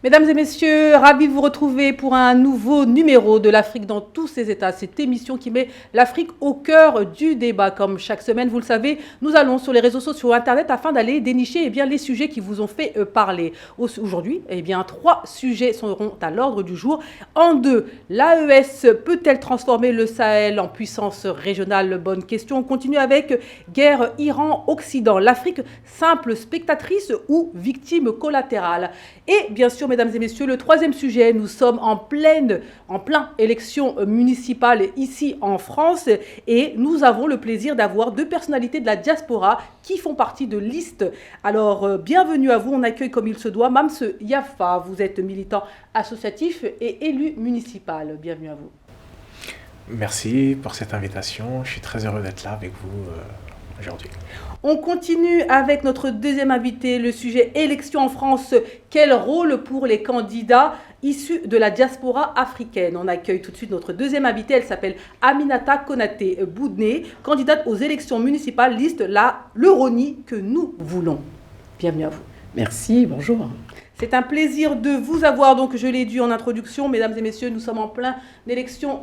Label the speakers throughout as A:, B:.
A: Mesdames et messieurs, ravi de vous retrouver pour un nouveau numéro de l'Afrique dans tous ses états. Cette émission qui met l'Afrique au cœur du débat. Comme chaque semaine, vous le savez, nous allons sur les réseaux sociaux Internet afin d'aller dénicher les sujets qui vous ont fait parler. Aujourd'hui, 3 sujets seront à l'ordre du jour. En 2, l'AES peut-elle transformer le Sahel en puissance régionale? Bonne question. On continue avec guerre Iran-Occident. L'Afrique simple spectatrice ou victime collatérale? Et bien sûr, mesdames et messieurs, le 3e sujet, nous sommes en plein élection municipale ici en France et nous avons le plaisir d'avoir 2 personnalités de la diaspora qui font partie de listes. Alors, bienvenue à vous, on accueille comme il se doit Mamse Yafa, vous êtes militant associatif et élu municipal. Bienvenue à vous.
B: Merci pour cette invitation, je suis très heureux d'être là avec vous aujourd'hui.
A: On continue avec notre 2e invité, le sujet élection en France. Quel rôle pour les candidats issus de la diaspora africaine? On accueille tout de suite notre 2e invitée, elle s'appelle Aminata Konaté Boudné, candidate aux élections municipales, liste le RONI que nous voulons. Bienvenue à vous.
C: Merci, bonjour.
A: C'est un plaisir de vous avoir, donc je l'ai dit en introduction, mesdames et messieurs, nous sommes en plein élection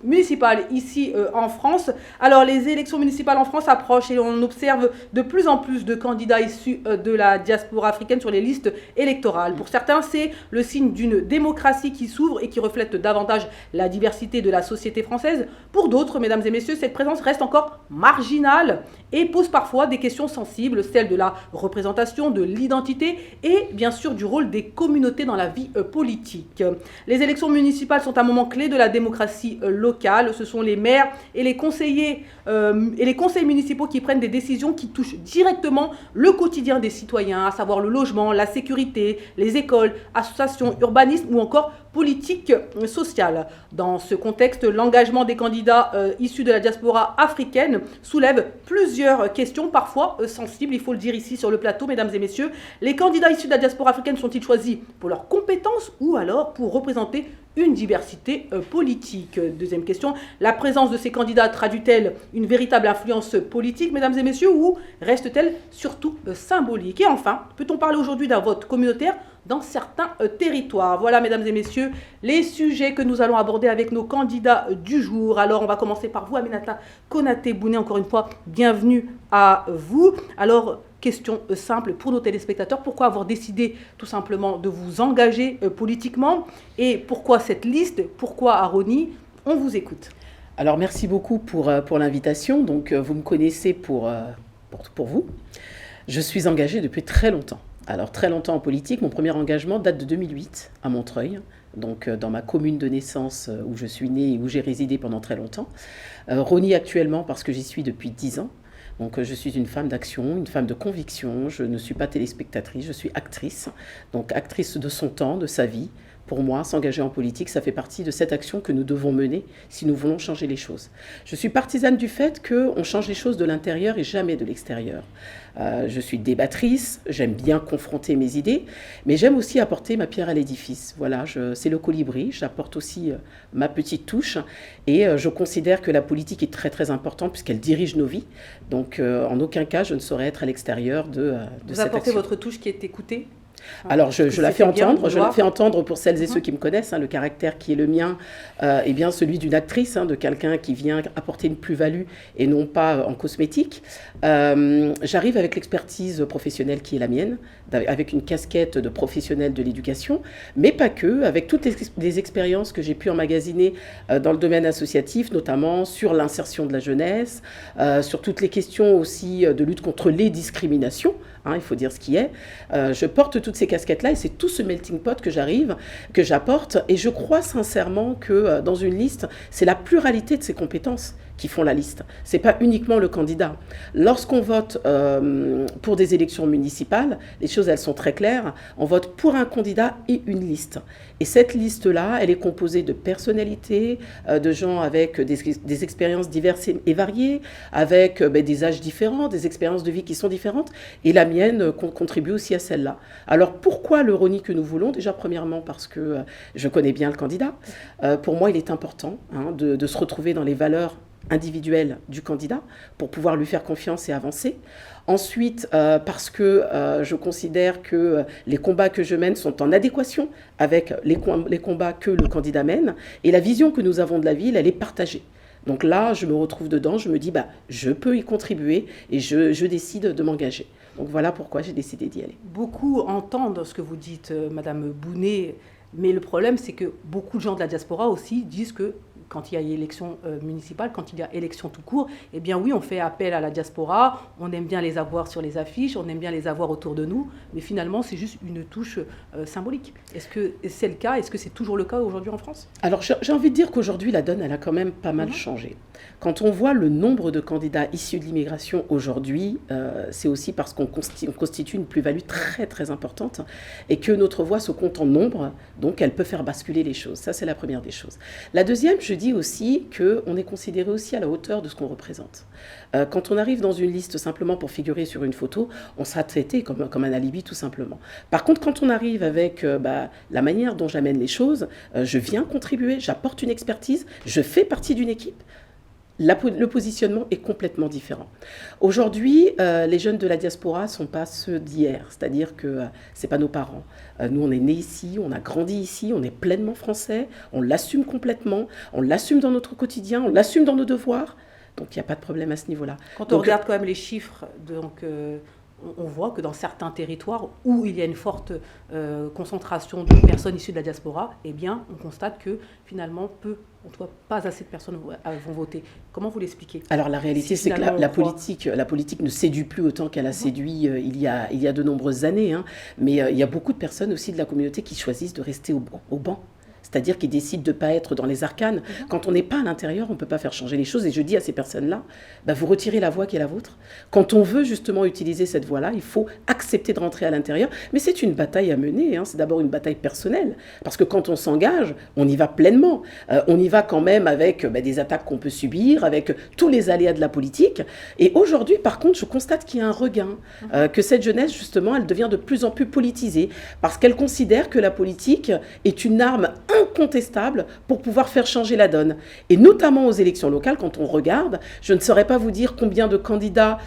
A: municipale ici en France. Alors les élections municipales en France approchent et on observe de plus en plus de candidats issus de la diaspora africaine sur les listes électorales. Pour certains, c'est le signe d'une démocratie qui s'ouvre et qui reflète davantage la diversité de la société française. Pour d'autres, mesdames et messieurs, cette présence reste encore marginale et pose parfois des questions sensibles, celles de la représentation, de l'identité et bien sûr du rôle des communautés dans la vie politique. Les élections municipales sont un moment clé de la démocratie locale. Ce sont les maires et les conseillers et les conseils municipaux qui prennent des décisions qui touchent directement le quotidien des citoyens, à savoir le logement, la sécurité, les écoles, associations, urbanisme ou encore politique sociale. Dans ce contexte, l'engagement des candidats issus de la diaspora africaine soulève plusieurs questions, parfois sensibles, il faut le dire ici sur le plateau, mesdames et messieurs. Les candidats issus de la diaspora africaine sont-ils choisis pour leurs compétences ou alors pour représenter une diversité politique? 2e question, la présence de ces candidats traduit-elle une véritable influence politique, mesdames et messieurs, ou reste-t-elle surtout symbolique? Et enfin, peut-on parler aujourd'hui d'un vote communautaire dans certains territoires? Voilà, mesdames et messieurs, les sujets que nous allons aborder avec nos candidats du jour. Alors, on va commencer par vous, Aminata Konaté Boudné. Encore une fois, bienvenue à vous. Alors, question simple pour nos téléspectateurs. Pourquoi avoir décidé tout simplement de vous engager politiquement? Et pourquoi cette liste? Pourquoi à RONI? On vous écoute.
C: Alors, merci beaucoup pour l'invitation. Donc, vous me connaissez pour vous. Je suis engagée depuis très longtemps. Alors, très longtemps en politique. Mon premier engagement date de 2008 à Montreuil, donc dans ma commune de naissance où je suis née et où j'ai résidé pendant très longtemps. RONI actuellement parce que j'y suis depuis 10 ans. Donc, je suis une femme d'action, une femme de conviction. Je ne suis pas téléspectatrice, je suis actrice. Donc, actrice de son temps, de sa vie. Pour moi, s'engager en politique, ça fait partie de cette action que nous devons mener si nous voulons changer les choses. Je suis partisane du fait qu'on change les choses de l'intérieur et jamais de l'extérieur. Je suis débattrice, j'aime bien confronter mes idées, mais j'aime aussi apporter ma pierre à l'édifice. Voilà, c'est le colibri, j'apporte aussi ma petite touche et je considère que la politique est très très importante puisqu'elle dirige nos vies. Donc en aucun cas, je ne saurais être à l'extérieur de cette action.
A: Vous apportez votre touche qui est écoutée?
C: Alors, je la fais entendre pour celles et ceux qui me connaissent. Le caractère qui est le mien est bien celui d'une actrice, de quelqu'un qui vient apporter une plus-value et non pas en cosmétique. J'arrive avec l'expertise professionnelle qui est la mienne, avec une casquette de professionnel de l'éducation, mais pas que, avec toutes les expériences que j'ai pu emmagasiner dans le domaine associatif, notamment sur l'insertion de la jeunesse, sur toutes les questions aussi de lutte contre les discriminations. Il faut dire ce qui est. Je porte toutes ces casquettes-là et c'est tout ce melting pot que j'apporte. Et je crois sincèrement que dans une liste, c'est la pluralité de ces compétences qui font la liste. Ce n'est pas uniquement le candidat. Lorsqu'on vote pour des élections municipales, les choses, elles sont très claires. On vote pour un candidat et une liste. Et cette liste-là, elle est composée de personnalités, de gens avec des expériences diverses et variées, avec des âges différents, des expériences de vie qui sont différentes. Et la mienne contribue aussi à celle-là. Alors pourquoi le RONI que nous voulons? Déjà, premièrement, parce que je connais bien le candidat. Pour moi, il est important de se retrouver dans les valeurs individuelles du candidat pour pouvoir lui faire confiance et avancer. Ensuite, parce que je considère que les combats que je mène sont en adéquation avec les combats que le candidat mène. Et la vision que nous avons de la ville, elle est partagée. Donc là, je me retrouve dedans, je me dis, je peux y contribuer et je décide de m'engager. Donc voilà pourquoi j'ai décidé d'y aller.
A: Beaucoup entendent ce que vous dites, Madame Bounet, mais le problème, c'est que beaucoup de gens de la diaspora aussi disent que quand il y a élection municipale, quand il y a élection tout court, eh bien oui, on fait appel à la diaspora, on aime bien les avoir sur les affiches, on aime bien les avoir autour de nous, mais finalement, c'est juste une touche symbolique. Est-ce que c'est le cas? Est-ce que c'est toujours le cas aujourd'hui en France?
C: Alors, j'ai envie de dire qu'aujourd'hui, la donne, elle a quand même pas mal changé. Quand on voit le nombre de candidats issus de l'immigration aujourd'hui, c'est aussi parce qu'on constitue une plus-value très, très importante et que notre voix se compte en nombre, donc elle peut faire basculer les choses. Ça, c'est la première des choses. La deuxième, je dis aussi qu'on est considéré aussi à la hauteur de ce qu'on représente. Quand on arrive dans une liste simplement pour figurer sur une photo, on sera traité comme un alibi tout simplement. Par contre, quand on arrive avec la manière dont j'amène les choses, je viens contribuer, j'apporte une expertise, je fais partie d'une équipe, le positionnement est complètement différent. Aujourd'hui, les jeunes de la diaspora ne sont pas ceux d'hier, c'est-à-dire que ce n'est pas nos parents. Nous, on est nés ici, on a grandi ici, on est pleinement français, on l'assume complètement, on l'assume dans notre quotidien, on l'assume dans nos devoirs. Donc, il n'y a pas de problème à ce niveau-là.
A: Quand on regarde quand même les chiffres, donc, on voit que dans certains territoires où il y a une forte concentration de personnes issues de la diaspora, eh bien, on constate que finalement, pas assez de personnes vont voter. Comment vous l'expliquez? Alors
C: la réalité, c'est que la politique ne séduit plus autant qu'elle a séduit il y a de nombreuses années. Mais il y a beaucoup de personnes aussi de la communauté qui choisissent de rester au banc. C'est-à-dire qu'ils décident de ne pas être dans les arcanes. Quand on n'est pas à l'intérieur, on ne peut pas faire changer les choses. Et je dis à ces personnes-là, vous retirez la voix qui est la vôtre. Quand on veut justement utiliser cette voix-là, il faut accepter de rentrer à l'intérieur. Mais c'est une bataille à mener. C'est d'abord une bataille personnelle. Parce que quand on s'engage, on y va pleinement. On y va quand même avec des attaques qu'on peut subir, avec tous les aléas de la politique. Et aujourd'hui, par contre, je constate qu'il y a un regain. Que cette jeunesse, justement, elle devient de plus en plus politisée. Parce qu'elle considère que la politique est une arme incontestable pour pouvoir faire changer la donne. Et notamment aux élections locales, quand on regarde, je ne saurais pas vous dire combien de candidats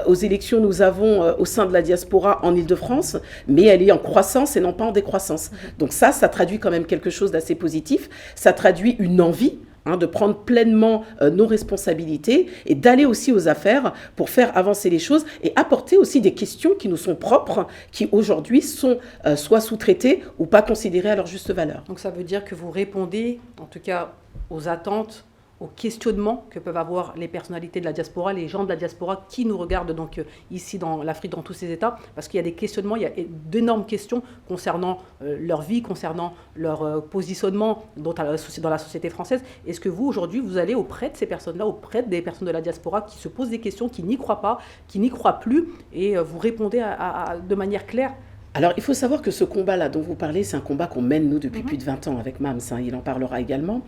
C: aux élections nous avons au sein de la diaspora en Île-de-France, mais elle est en croissance et non pas en décroissance. Donc ça traduit quand même quelque chose d'assez positif. Ça traduit une envie de prendre pleinement nos responsabilités et d'aller aussi aux affaires pour faire avancer les choses et apporter aussi des questions qui nous sont propres, qui aujourd'hui sont soit sous-traitées ou pas considérées à leur juste valeur.
A: Donc ça veut dire que vous répondez, en tout cas, aux attentes, aux questionnements que peuvent avoir les personnalités de la diaspora, les gens de la diaspora qui nous regardent donc ici dans l'Afrique, dans tous ces États, parce qu'il y a des questionnements, il y a d'énormes questions concernant leur vie, concernant leur positionnement dans la société française. Est-ce que vous, aujourd'hui, vous allez auprès de ces personnes-là, auprès des personnes de la diaspora qui se posent des questions, qui n'y croient pas, qui n'y croient plus, et vous répondez de manière claire?
C: Alors, il faut savoir que ce combat-là dont vous parlez, c'est un combat qu'on mène, nous, depuis plus de 20 ans avec Mams, il en parlera également.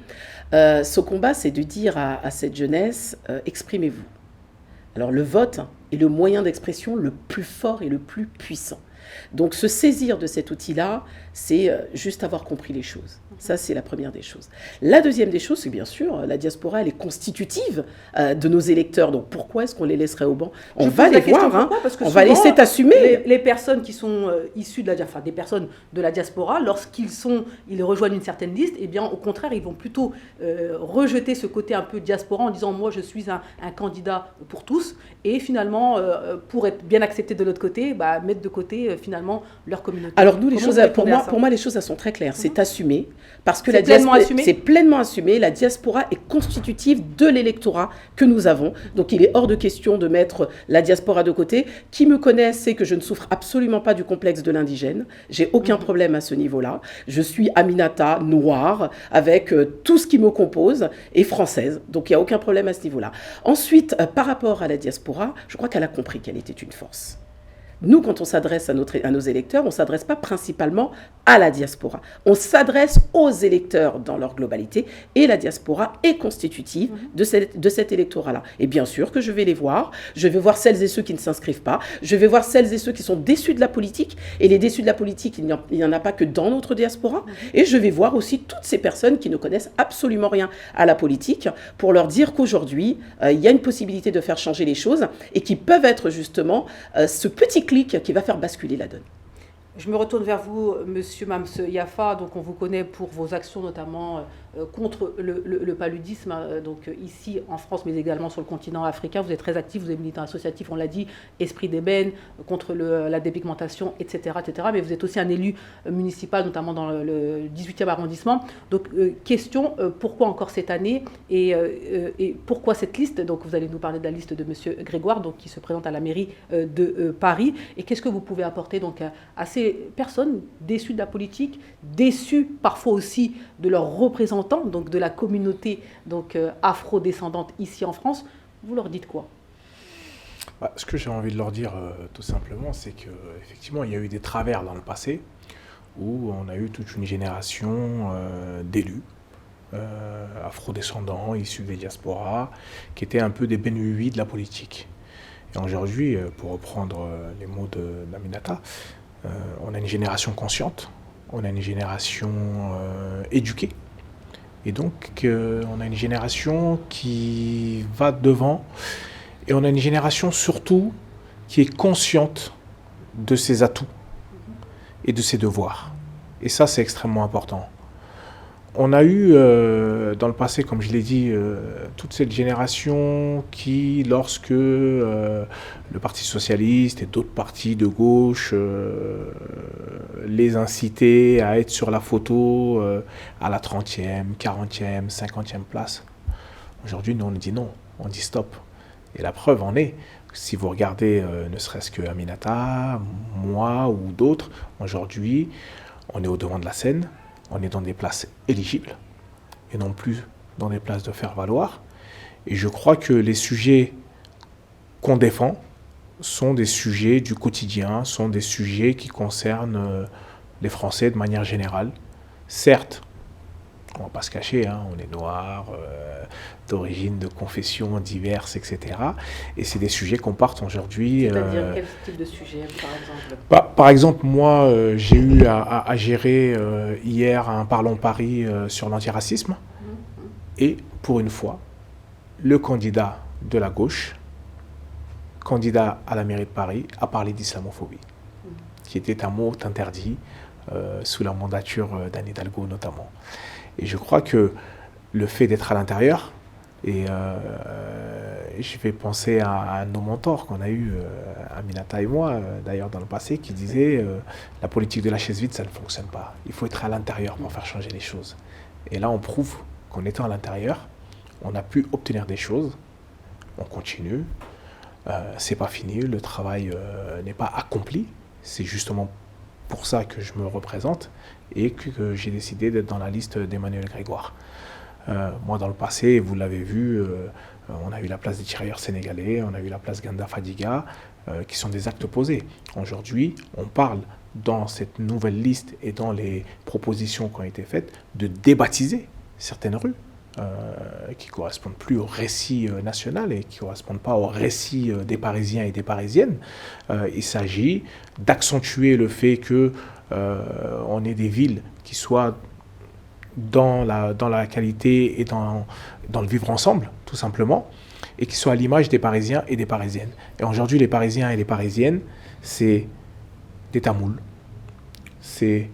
C: Ce combat, c'est de dire à cette jeunesse, exprimez-vous. Alors, le vote est le moyen d'expression le plus fort et le plus puissant. Donc, se saisir de cet outil-là, c'est juste avoir compris les choses. Ça, c'est la première des choses. La deuxième des choses, c'est bien sûr, la diaspora, elle est constitutive de nos électeurs. Donc, pourquoi est-ce qu'on les laisserait au banc? On va les voir, on va laisser t'assumer.
A: Les personnes qui sont issues de la diaspora, des personnes de la diaspora, lorsqu'ils rejoignent une certaine liste, eh bien, au contraire, ils vont plutôt rejeter ce côté un peu diaspora en disant, moi, je suis un candidat pour tous. Et finalement, pour être bien accepté de l'autre côté, mettre de côté finalement leur communauté.
C: Alors nous, pour moi, les choses elles sont très claires. C'est assumé, parce que c'est pleinement assumé. La diaspora est constitutive de l'électorat que nous avons. Donc il est hors de question de mettre la diaspora de côté. Qui me connaît sait que je ne souffre absolument pas du complexe de l'indigène. J'ai aucun problème à ce niveau-là. Je suis Aminata, noire, avec tout ce qui me compose, et française. Donc il n'y a aucun problème à ce niveau-là. Ensuite, par rapport à la diaspora, je crois qu'elle a compris qu'elle était une force. Nous, quand on s'adresse à nos électeurs, on ne s'adresse pas principalement à la diaspora. On s'adresse aux électeurs dans leur globalité et la diaspora est constitutive de cet électorat-là. Et bien sûr que je vais les voir. Je vais voir celles et ceux qui ne s'inscrivent pas. Je vais voir celles et ceux qui sont déçus de la politique. Et les déçus de la politique, il n'y en a pas que dans notre diaspora. Et je vais voir aussi toutes ces personnes qui ne connaissent absolument rien à la politique pour leur dire qu'aujourd'hui, il y a une possibilité de faire changer les choses et qui peuvent être justement ce petit clic qui va faire basculer la donne.
A: Je me retourne vers vous, Monsieur Mams Yafa. Donc, on vous connaît pour vos actions, notamment contre le paludisme, donc ici en France, mais également sur le continent africain. Vous êtes très actif, vous êtes militant associatif, on l'a dit, Esprit d'ébène, contre la dépigmentation, etc., etc. Mais vous êtes aussi un élu municipal, notamment dans le 18e arrondissement. Donc, question, pourquoi encore cette année et pourquoi cette liste? Donc, vous allez nous parler de la liste de Monsieur Grégoire, donc, qui se présente à la mairie de Paris. Et qu'est-ce que vous pouvez apporter donc à ces personnes déçues de la politique, déçues parfois aussi de leurs représentants, donc de la communauté donc afro-descendante ici en France? Vous leur dites quoi?
B: Ce que j'ai envie de leur dire tout simplement, c'est qu'effectivement il y a eu des travers dans le passé où on a eu toute une génération d'élus afro-descendants issus des diasporas qui étaient un peu des bénévoles de la politique. Et aujourd'hui, pour reprendre les mots d'Aminata, on a une génération consciente, on a une génération éduquée, et donc on a une génération qui va devant, et on a une génération surtout qui est consciente de ses atouts et de ses devoirs. Et ça, c'est extrêmement important. On a eu dans le passé, comme je l'ai dit, toute cette génération qui, lorsque le Parti socialiste et d'autres partis de gauche les incitaient à être sur la photo à la 30e, 40e, 50e place. Aujourd'hui, nous, on dit non, on dit stop. Et la preuve en est, si vous regardez ne serait-ce que Aminata, moi ou d'autres, aujourd'hui, on est au devant de la scène. On est dans des places éligibles et non plus dans des places de faire valoir. Et je crois que les sujets qu'on défend sont des sujets du quotidien, sont des sujets qui concernent les Français de manière générale. Certes, on ne va pas se cacher, on est noirs, d'origine, de confessions diverses, etc. Et c'est des sujets qu'on porte aujourd'hui.
A: C'est-à-dire quel type de sujet, par exemple?
B: Par exemple, moi, j'ai eu à gérer hier un Parlons Paris sur l'antiracisme. Et pour une fois, le candidat de la gauche, candidat à la mairie de Paris, a parlé d'islamophobie, qui était un mot interdit sous la mandature d'Anne Hidalgo notamment. Et je crois que le fait d'être à l'intérieur, et je vais penser à nos mentors qu'on a eu, Aminata et moi, d'ailleurs dans le passé, qui disaient la politique de la chaise vide, ça ne fonctionne pas. Il faut être à l'intérieur pour faire changer les choses. Et là, on prouve qu'en étant à l'intérieur, on a pu obtenir des choses. On continue. C'est pas fini. Le travail n'est pas accompli. C'est justement pour ça que je me représente et que j'ai décidé d'être dans la liste d'Emmanuel Grégoire. Moi, dans le passé, vous l'avez vu, on a eu la place des tirailleurs sénégalais, on a eu la place Ganda Fadiga, qui sont des actes posés. Aujourd'hui, on parle dans cette nouvelle liste et dans les propositions qui ont été faites de débaptiser certaines rues qui ne correspondent plus au récit national et qui ne correspondent pas au récit des Parisiens et des Parisiennes. Il s'agit d'accentuer le fait qu'on ait des villes qui soient dans la qualité et dans le vivre ensemble, tout simplement, et qui soient à l'image des Parisiens et des Parisiennes. Et aujourd'hui, les Parisiens et les Parisiennes, c'est des Tamouls, c'est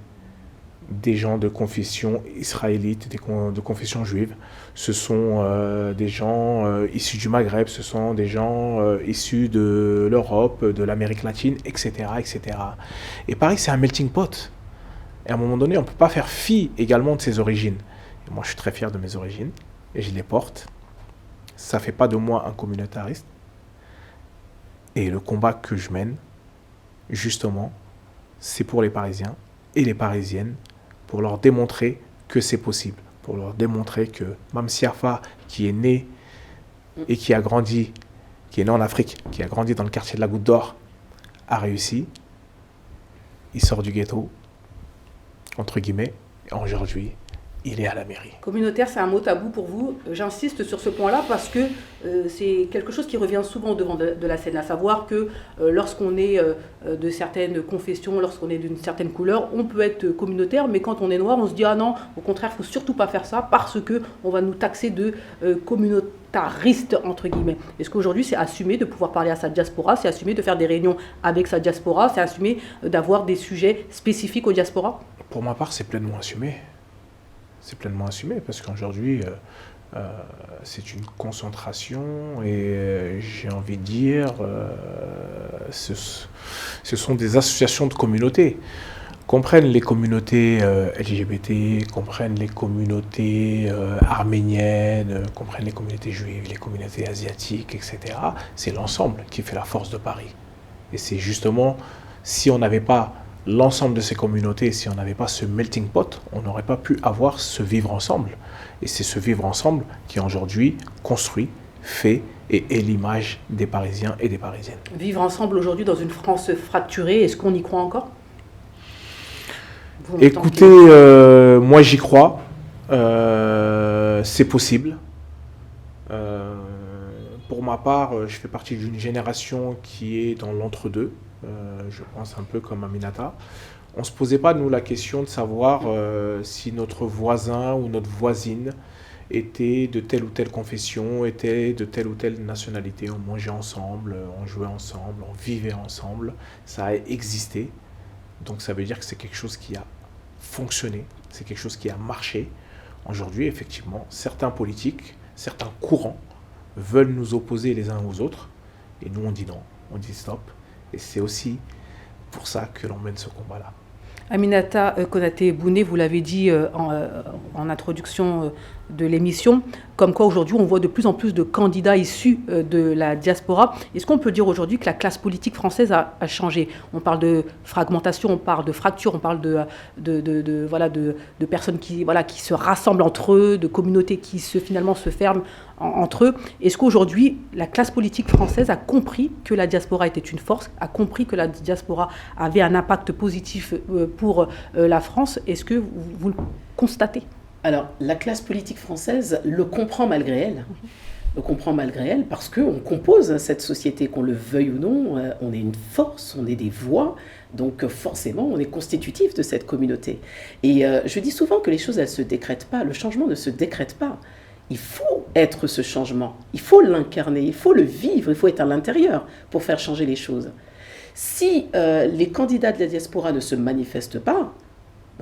B: des gens de confession israélite, de confession juive. Ce sont des gens issus du Maghreb, ce sont des gens issus de l'Europe, de l'Amérique latine, etc., etc. Et Paris, c'est un melting pot. Et à un moment donné, on ne peut pas faire fi également de ses origines. Et moi, je suis très fier de mes origines et je les porte. Ça ne fait pas de moi un communautariste. Et le combat que je mène, justement, c'est pour les Parisiens et les Parisiennes, pour leur démontrer que c'est possible, pour leur démontrer que Mame Siafa, qui est né et qui a grandi, qui est né en Afrique, qui a grandi dans le quartier de la Goutte d'Or, a réussi. Il sort du ghetto, entre guillemets, et aujourd'hui, il est à la mairie.
A: Communautaire, c'est un mot tabou pour vous. J'insiste sur ce point-là parce que c'est quelque chose qui revient souvent au devant de la scène, à savoir que lorsqu'on est de certaines confessions, lorsqu'on est d'une certaine couleur, on peut être communautaire, mais quand on est noir, on se dit « Ah non, au contraire, il ne faut surtout pas faire ça parce qu'on va nous taxer de communautariste » entre guillemets. Est-ce qu'aujourd'hui, c'est assumé de pouvoir parler à sa diaspora, c'est assumé de faire des réunions avec sa diaspora, c'est assumé d'avoir des sujets spécifiques aux diasporas?
B: Pour ma part, c'est pleinement assumé. C'est pleinement assumé parce qu'aujourd'hui, c'est une concentration et j'ai envie de dire, ce sont des associations de communautés. Comprennent les communautés LGBT, comprennent les communautés arméniennes, comprennent les communautés juives, les communautés asiatiques, etc. C'est l'ensemble qui fait la force de Paris. Et c'est justement, si on n'avait pas l'ensemble de ces communautés, si on n'avait pas ce melting pot, on n'aurait pas pu avoir ce vivre ensemble. Et c'est ce vivre ensemble qui aujourd'hui construit, fait et est l'image des Parisiens et des Parisiennes.
A: Vivre ensemble aujourd'hui dans une France fracturée, est-ce qu'on y croit encore?
B: Écoutez, moi j'y crois. C'est possible. Pour ma part, je fais partie d'une génération qui est dans l'entre-deux. Je pense un peu comme Aminata. On ne se posait pas, nous, la question de savoir si notre voisin ou notre voisine était de telle ou telle confession, était de telle ou telle nationalité. On mangeait ensemble, on jouait ensemble, on vivait ensemble. Ça a existé. Donc ça veut dire que c'est quelque chose qui a fonctionné, c'est quelque chose qui a marché. Aujourd'hui, effectivement, certains politiques, certains courants veulent nous opposer les uns aux autres. Et nous, on dit non, on dit stop. Et c'est aussi pour ça que l'on mène ce combat-là.
A: Aminata Konaté-Bouné, vous l'avez dit en introduction de l'émission, comme quoi aujourd'hui on voit de plus en plus de candidats issus de la diaspora. Est-ce qu'on peut dire aujourd'hui que la classe politique française a changé? On parle de fragmentation, on parle de fracture, on parle de personnes qui se rassemblent entre eux, de communautés qui finalement se ferment entre eux. Est-ce qu'aujourd'hui la classe politique française a compris que la diaspora était une force, a compris que la diaspora avait un impact positif pour la France? Est-ce que vous le constatez?
C: Alors, la classe politique française le comprend malgré elle. Le comprend malgré elle parce qu'on compose cette société, qu'on le veuille ou non. On est une force, on est des voix. Donc forcément, on est constitutif de cette communauté. Et je dis souvent que les choses, elles ne se décrètent pas. Le changement ne se décrète pas. Il faut être ce changement. Il faut l'incarner, il faut le vivre, il faut être à l'intérieur pour faire changer les choses. Si les candidats de la diaspora ne se manifestent pas,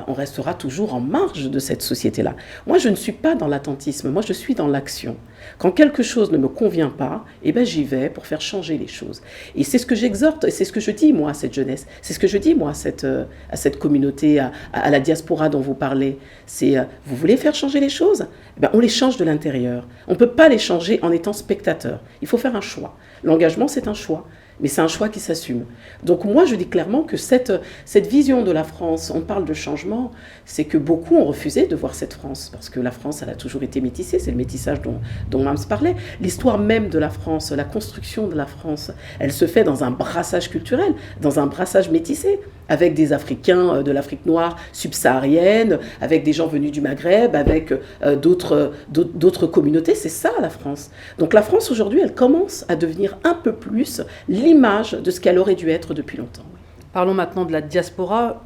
C: on restera toujours en marge de cette société-là. Moi, je ne suis pas dans l'attentisme, moi, je suis dans l'action. Quand quelque chose ne me convient pas, j'y vais pour faire changer les choses. Et c'est ce que j'exhorte, et c'est ce que je dis, moi, à cette jeunesse. C'est ce que je dis, moi, à cette communauté, à la diaspora dont vous parlez. C'est, vous voulez faire changer les choses? On les change de l'intérieur. On ne peut pas les changer en étant spectateur. Il faut faire un choix. L'engagement, c'est un choix. Mais c'est un choix qui s'assume. Donc moi, je dis clairement que cette vision de la France, on parle de changement, c'est que beaucoup ont refusé de voir cette France, parce que la France, elle a toujours été métissée, c'est le métissage dont Mams parlait. L'histoire même de la France, la construction de la France, elle se fait dans un brassage culturel, dans un brassage métissé, avec des Africains de l'Afrique noire subsaharienne, avec des gens venus du Maghreb, avec d'autres communautés. C'est ça, la France. Donc la France, aujourd'hui, elle commence à devenir un peu plus l'image de ce qu'elle aurait dû être depuis longtemps.
A: Parlons maintenant de la diaspora.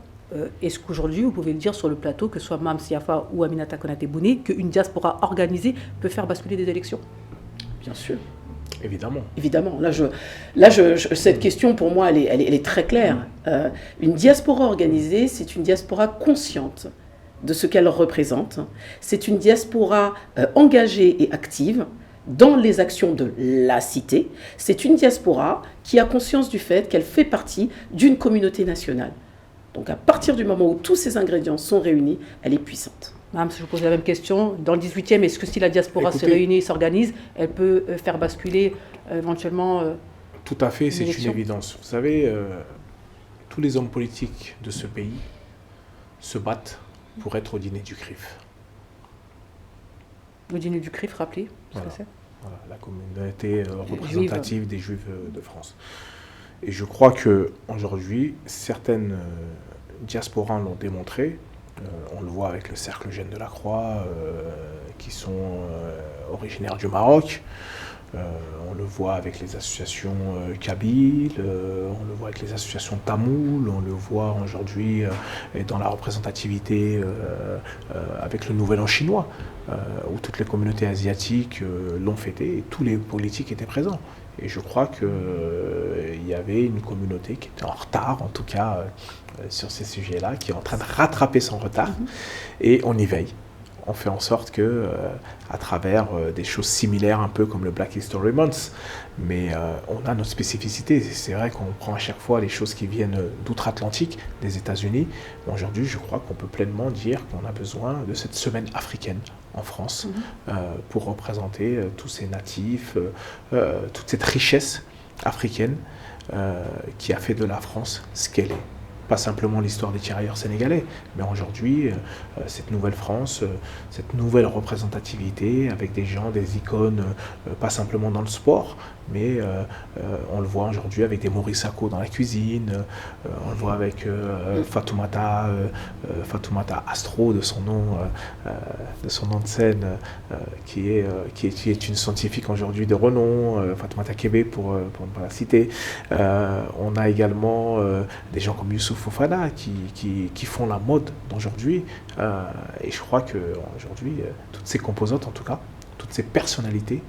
A: Est-ce qu'aujourd'hui, vous pouvez le dire sur le plateau, que ce soit Mame Siafa ou Aminata Konaté-Bouné, qu'une diaspora organisée peut faire basculer des élections?
C: Bien sûr.
B: Évidemment.
C: Évidemment. Cette question, pour moi, elle est très claire. Une diaspora organisée, c'est une diaspora consciente de ce qu'elle représente. C'est une diaspora engagée et active dans les actions de la cité. C'est une diaspora qui a conscience du fait qu'elle fait partie d'une communauté nationale. Donc à partir du moment où tous ces ingrédients sont réunis, elle est puissante.
A: Madame, je vous pose la même question. Dans le 18e, est-ce que si la diaspora se réunit et s'organise, elle peut faire basculer éventuellement
B: Tout à fait, c'est une
A: élection?
B: évidence. Vous savez, tous les hommes politiques de ce pays se battent pour être au dîner du CRIF.
A: Le dîner du CRIF, rappelez ce
B: Voilà.
A: que c'est.
B: Voilà, la communauté représentative des Juifs de France. Et je crois qu'aujourd'hui, certaines diasporas l'ont démontré. On le voit avec le Cercle Jeune de la Croix, qui sont originaires du Maroc. On le voit avec les associations kabyles, on le voit avec les associations tamoules, on le voit aujourd'hui dans la représentativité avec le Nouvel An chinois, où toutes les communautés asiatiques l'ont fêté et tous les politiques étaient présents. Et je crois qu'il y avait une communauté qui était en retard, en tout cas sur ces sujets-là, qui est en train de rattraper son retard. Et on y veille. On fait en sorte que, à travers des choses similaires, un peu comme le Black History Month, mais on a notre spécificité. C'est vrai qu'on prend à chaque fois les choses qui viennent d'outre-Atlantique, des États-Unis. Aujourd'hui, je crois qu'on peut pleinement dire qu'on a besoin de cette semaine africaine en France pour représenter tous ces natifs, toute cette richesse africaine qui a fait de la France ce qu'elle est. Pas simplement l'histoire des tirailleurs sénégalais, mais aujourd'hui, cette nouvelle France, cette nouvelle représentativité avec des gens, des icônes, pas simplement dans le sport, mais on le voit aujourd'hui avec des Maurice Sacco dans la cuisine, on le voit avec Fatoumata Astro, de son nom de scène, qui est une scientifique aujourd'hui de renom, Fatoumata Kébé pour ne pas la citer. On a également des gens comme Youssouf Fofana qui font la mode d'aujourd'hui, et je crois qu'aujourd'hui, toutes ces composantes en tout cas, toutes ces personnalités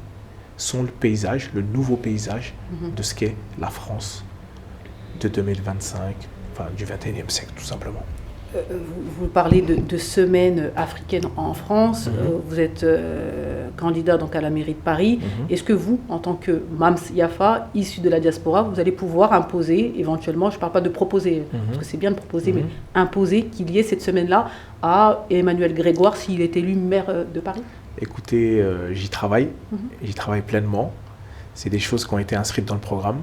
B: sont le paysage, le nouveau paysage de ce qu'est la France de 2025, enfin du 21e siècle tout simplement.
A: Vous parlez de semaine africaine en France, vous êtes candidat donc à la mairie de Paris. Est-ce que vous, en tant que Mams Yafa, issu de la diaspora, vous allez pouvoir imposer éventuellement, je ne parle pas de proposer, parce que c'est bien de proposer, mais imposer qu'il y ait cette semaine-là à Emmanuel Grégoire s'il est élu maire de Paris?
B: Écoutez, j'y travaille pleinement. C'est des choses qui ont été inscrites dans le programme.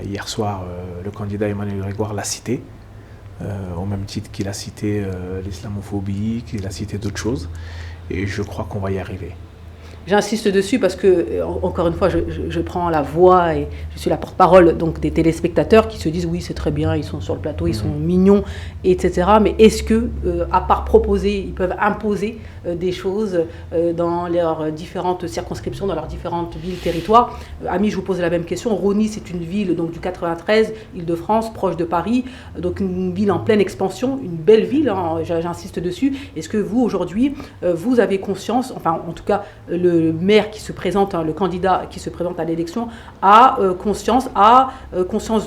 B: Hier soir, le candidat Emmanuel Grégoire l'a cité. Au même titre qu'il a cité l'islamophobie, qu'il a cité d'autres choses. Et je crois qu'on va y arriver.
A: J'insiste dessus parce que, encore une fois, je prends la voix et je suis la porte-parole donc, des téléspectateurs qui se disent oui, c'est très bien, ils sont sur le plateau, ils sont mignons, etc. Mais est-ce que, à part proposer, ils peuvent imposer des choses dans leurs différentes circonscriptions, dans leurs différentes villes, territoires? Ami, je vous pose la même question. Rosny, c'est une ville donc, du 93, Île-de-France, proche de Paris, donc une ville en pleine expansion, une belle ville, hein, j'insiste dessus. Est-ce que vous, aujourd'hui, vous avez conscience, enfin, en tout cas, le maire qui se présente, le candidat qui se présente à l'élection, a conscience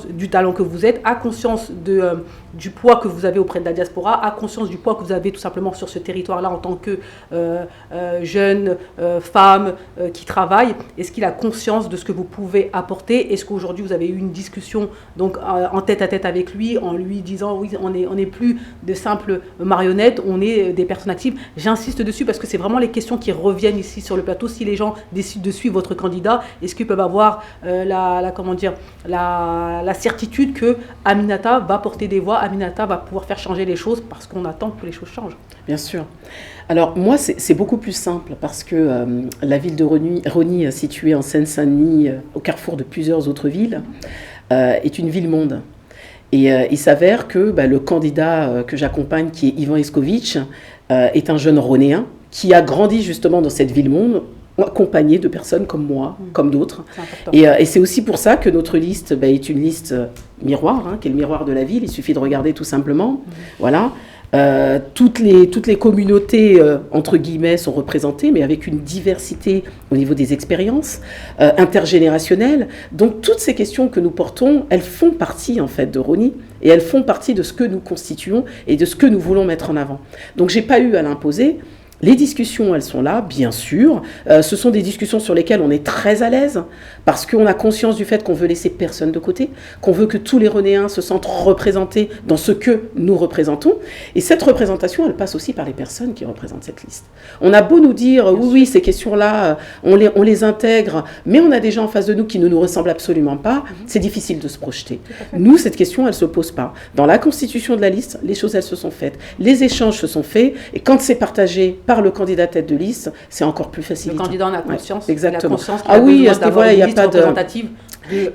A: du talent que vous êtes, a conscience du poids que vous avez auprès de la diaspora, a conscience du poids que vous avez tout simplement sur ce territoire-là en tant que jeune femme qui travaille. Est-ce qu'il a conscience de ce que vous pouvez apporter? Est-ce qu'aujourd'hui vous avez eu une discussion donc, en tête-à-tête avec lui, en lui disant oui, on n'est plus de simples marionnettes, on est des personnes actives? J'insiste dessus parce que c'est vraiment les questions qui reviennent ici sur le plateau. Si les gens décident de suivre votre candidat, est-ce qu'ils peuvent avoir la certitude que Aminata va porter des voix, Aminata va pouvoir faire changer les choses parce qu'on attend que les choses changent?
C: Bien sûr. Alors moi, c'est beaucoup plus simple parce que la ville de Rosny, située en Seine-Saint-Denis, au carrefour de plusieurs autres villes, est une ville-monde. Et il s'avère que le candidat que j'accompagne, qui est Ivan Escovitch, est un jeune Ronéen qui a grandi justement dans cette ville-monde, accompagné de personnes comme moi, comme d'autres. Et c'est aussi pour ça que notre liste est une liste miroir, qui est le miroir de la ville. Il suffit de regarder tout simplement. Voilà. Toutes les communautés, entre guillemets, sont représentées, mais avec une diversité au niveau des expériences intergénérationnelles. Donc, toutes ces questions que nous portons, elles font partie, en fait, de Rosny. Et elles font partie de ce que nous constituons et de ce que nous voulons mettre en avant. Donc je n'ai pas eu à l'imposer. Les discussions, elles sont là, bien sûr. Ce sont des discussions sur lesquelles on est très à l'aise, parce qu'on a conscience du fait qu'on veut laisser personne de côté, qu'on veut que tous les Renéens se sentent représentés dans ce que nous représentons. Et cette représentation, elle passe aussi par les personnes qui représentent cette liste. On a beau nous dire, oui, ces questions-là, on les intègre, mais on a des gens en face de nous qui ne nous ressemblent absolument pas, c'est difficile de se projeter. Nous, cette question, elle ne se pose pas. Dans la constitution de la liste, les choses, elles se sont faites. Les échanges se sont faits, et quand c'est partagé par le candidat tête de liste, c'est encore plus facile.
A: Le candidat en a conscience.
C: Ouais, exactement.
A: Il a
C: oui, à ce niveau-là, il n'y a pas de...
A: représentative.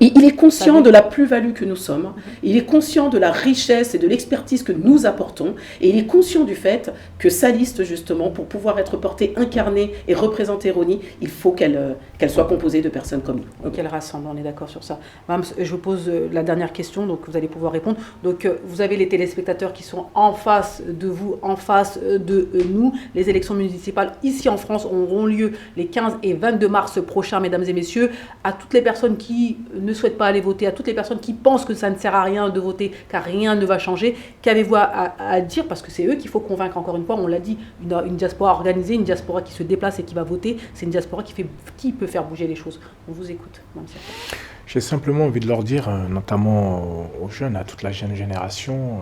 C: Il est conscient de la plus-value que nous sommes, il est conscient de la richesse et de l'expertise que nous apportons, et il est conscient du fait que sa liste, justement, pour pouvoir être portée, incarnée et représenter Rony, il faut qu'elle soit composée de personnes comme nous.
A: Et qu'elle rassemble, on est d'accord sur ça. Madame, je vous pose la dernière question, donc vous allez pouvoir répondre. Donc vous avez les téléspectateurs qui sont en face de vous, en face de nous. Les élections municipales ici en France auront lieu les 15 et 22 mars prochains, mesdames et messieurs. À toutes les personnes qui ne souhaitent pas aller voter, à toutes les personnes qui pensent que ça ne sert à rien de voter, car rien ne va changer, qu'avez-vous à dire? Parce que c'est eux qu'il faut convaincre, encore une fois, on l'a dit, une diaspora organisée, une diaspora qui se déplace et qui va voter, c'est une diaspora qui peut faire bouger les choses. On vous écoute, Mme Siafa.
B: J'ai simplement envie de leur dire, notamment aux jeunes, à toute la jeune génération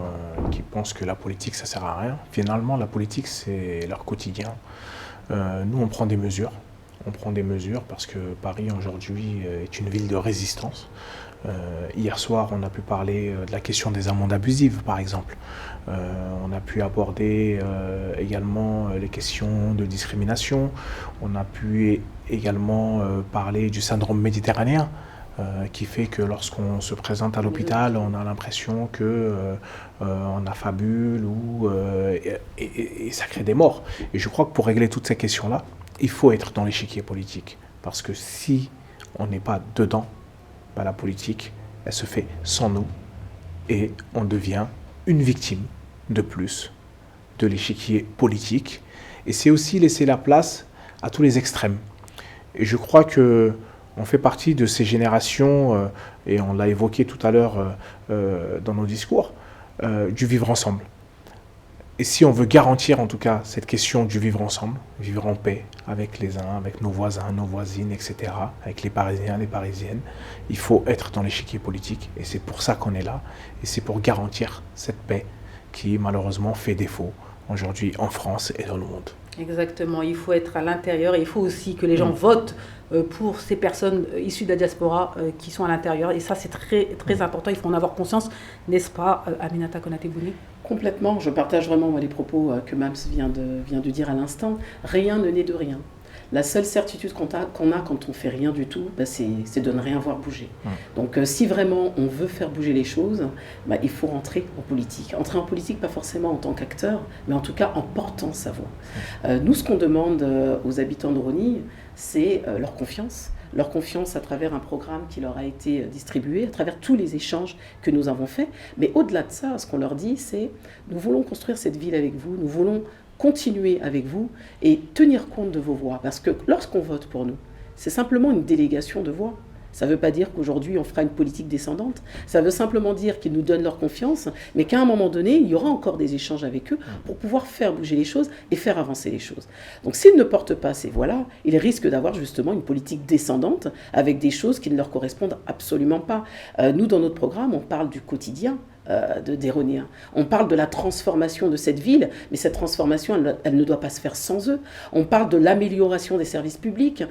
B: qui pense que la politique, ça ne sert à rien. Finalement, la politique, c'est leur quotidien. Nous, on prend des mesures. On prend des mesures parce que Paris aujourd'hui est une ville de résistance. Hier soir, on a pu parler de la question des amendes abusives, par exemple. On a pu aborder également les questions de discrimination. On a pu également parler du syndrome méditerranéen, qui fait que lorsqu'on se présente à l'hôpital, on a l'impression qu'on affabule et ça crée des morts. Et je crois que pour régler toutes ces questions-là, il faut être dans l'échiquier politique. Parce que si on n'est pas dedans, la politique, elle se fait sans nous et on devient une victime de plus de l'échiquier politique. Et c'est aussi laisser la place à tous les extrêmes. Et je crois qu'on fait partie de ces générations, et on l'a évoqué tout à l'heure dans nos discours, du vivre ensemble. Et si on veut garantir en tout cas cette question du vivre ensemble, vivre en paix avec les uns, avec nos voisins, nos voisines, etc., avec les Parisiens, les Parisiennes, il faut être dans l'échiquier politique. Et c'est pour ça qu'on est là. Et c'est pour garantir cette paix qui malheureusement fait défaut aujourd'hui en France et dans le monde.
A: Exactement, il faut être à l'intérieur et il faut aussi que les gens votent pour ces personnes issues de la diaspora qui sont à l'intérieur. Et ça, c'est très, très important, il faut en avoir conscience, n'est-ce pas, Aminata Konaté-Bouni?
C: Complètement, je partage vraiment les propos que Mams vient de dire à l'instant. Rien ne naît de rien. La seule certitude qu'on a quand on fait rien du tout, c'est de ne rien voir bouger. Donc si vraiment on veut faire bouger les choses, il faut rentrer en politique. Entrer en politique, pas forcément en tant qu'acteur, mais en tout cas en portant sa voix. Nous, ce qu'on demande aux habitants de Rony, c'est leur confiance. Leur confiance à travers un programme qui leur a été distribué, à travers tous les échanges que nous avons faits. Mais au-delà de ça, ce qu'on leur dit, c'est « nous voulons construire cette ville avec vous, nous voulons continuer avec vous et tenir compte de vos voix. » Parce que lorsqu'on vote pour nous, c'est simplement une délégation de voix. Ça ne veut pas dire qu'aujourd'hui on fera une politique descendante, ça veut simplement dire qu'ils nous donnent leur confiance, mais qu'à un moment donné, il y aura encore des échanges avec eux pour pouvoir faire bouger les choses et faire avancer les choses. Donc s'ils ne portent pas ces voix-là, ils risquent d'avoir justement une politique descendante avec des choses qui ne leur correspondent absolument pas. Nous, dans notre programme, on parle du quotidien des Ronéens. On parle de la transformation de cette ville, mais cette transformation, elle ne doit pas se faire sans eux. On parle de l'amélioration des services publics.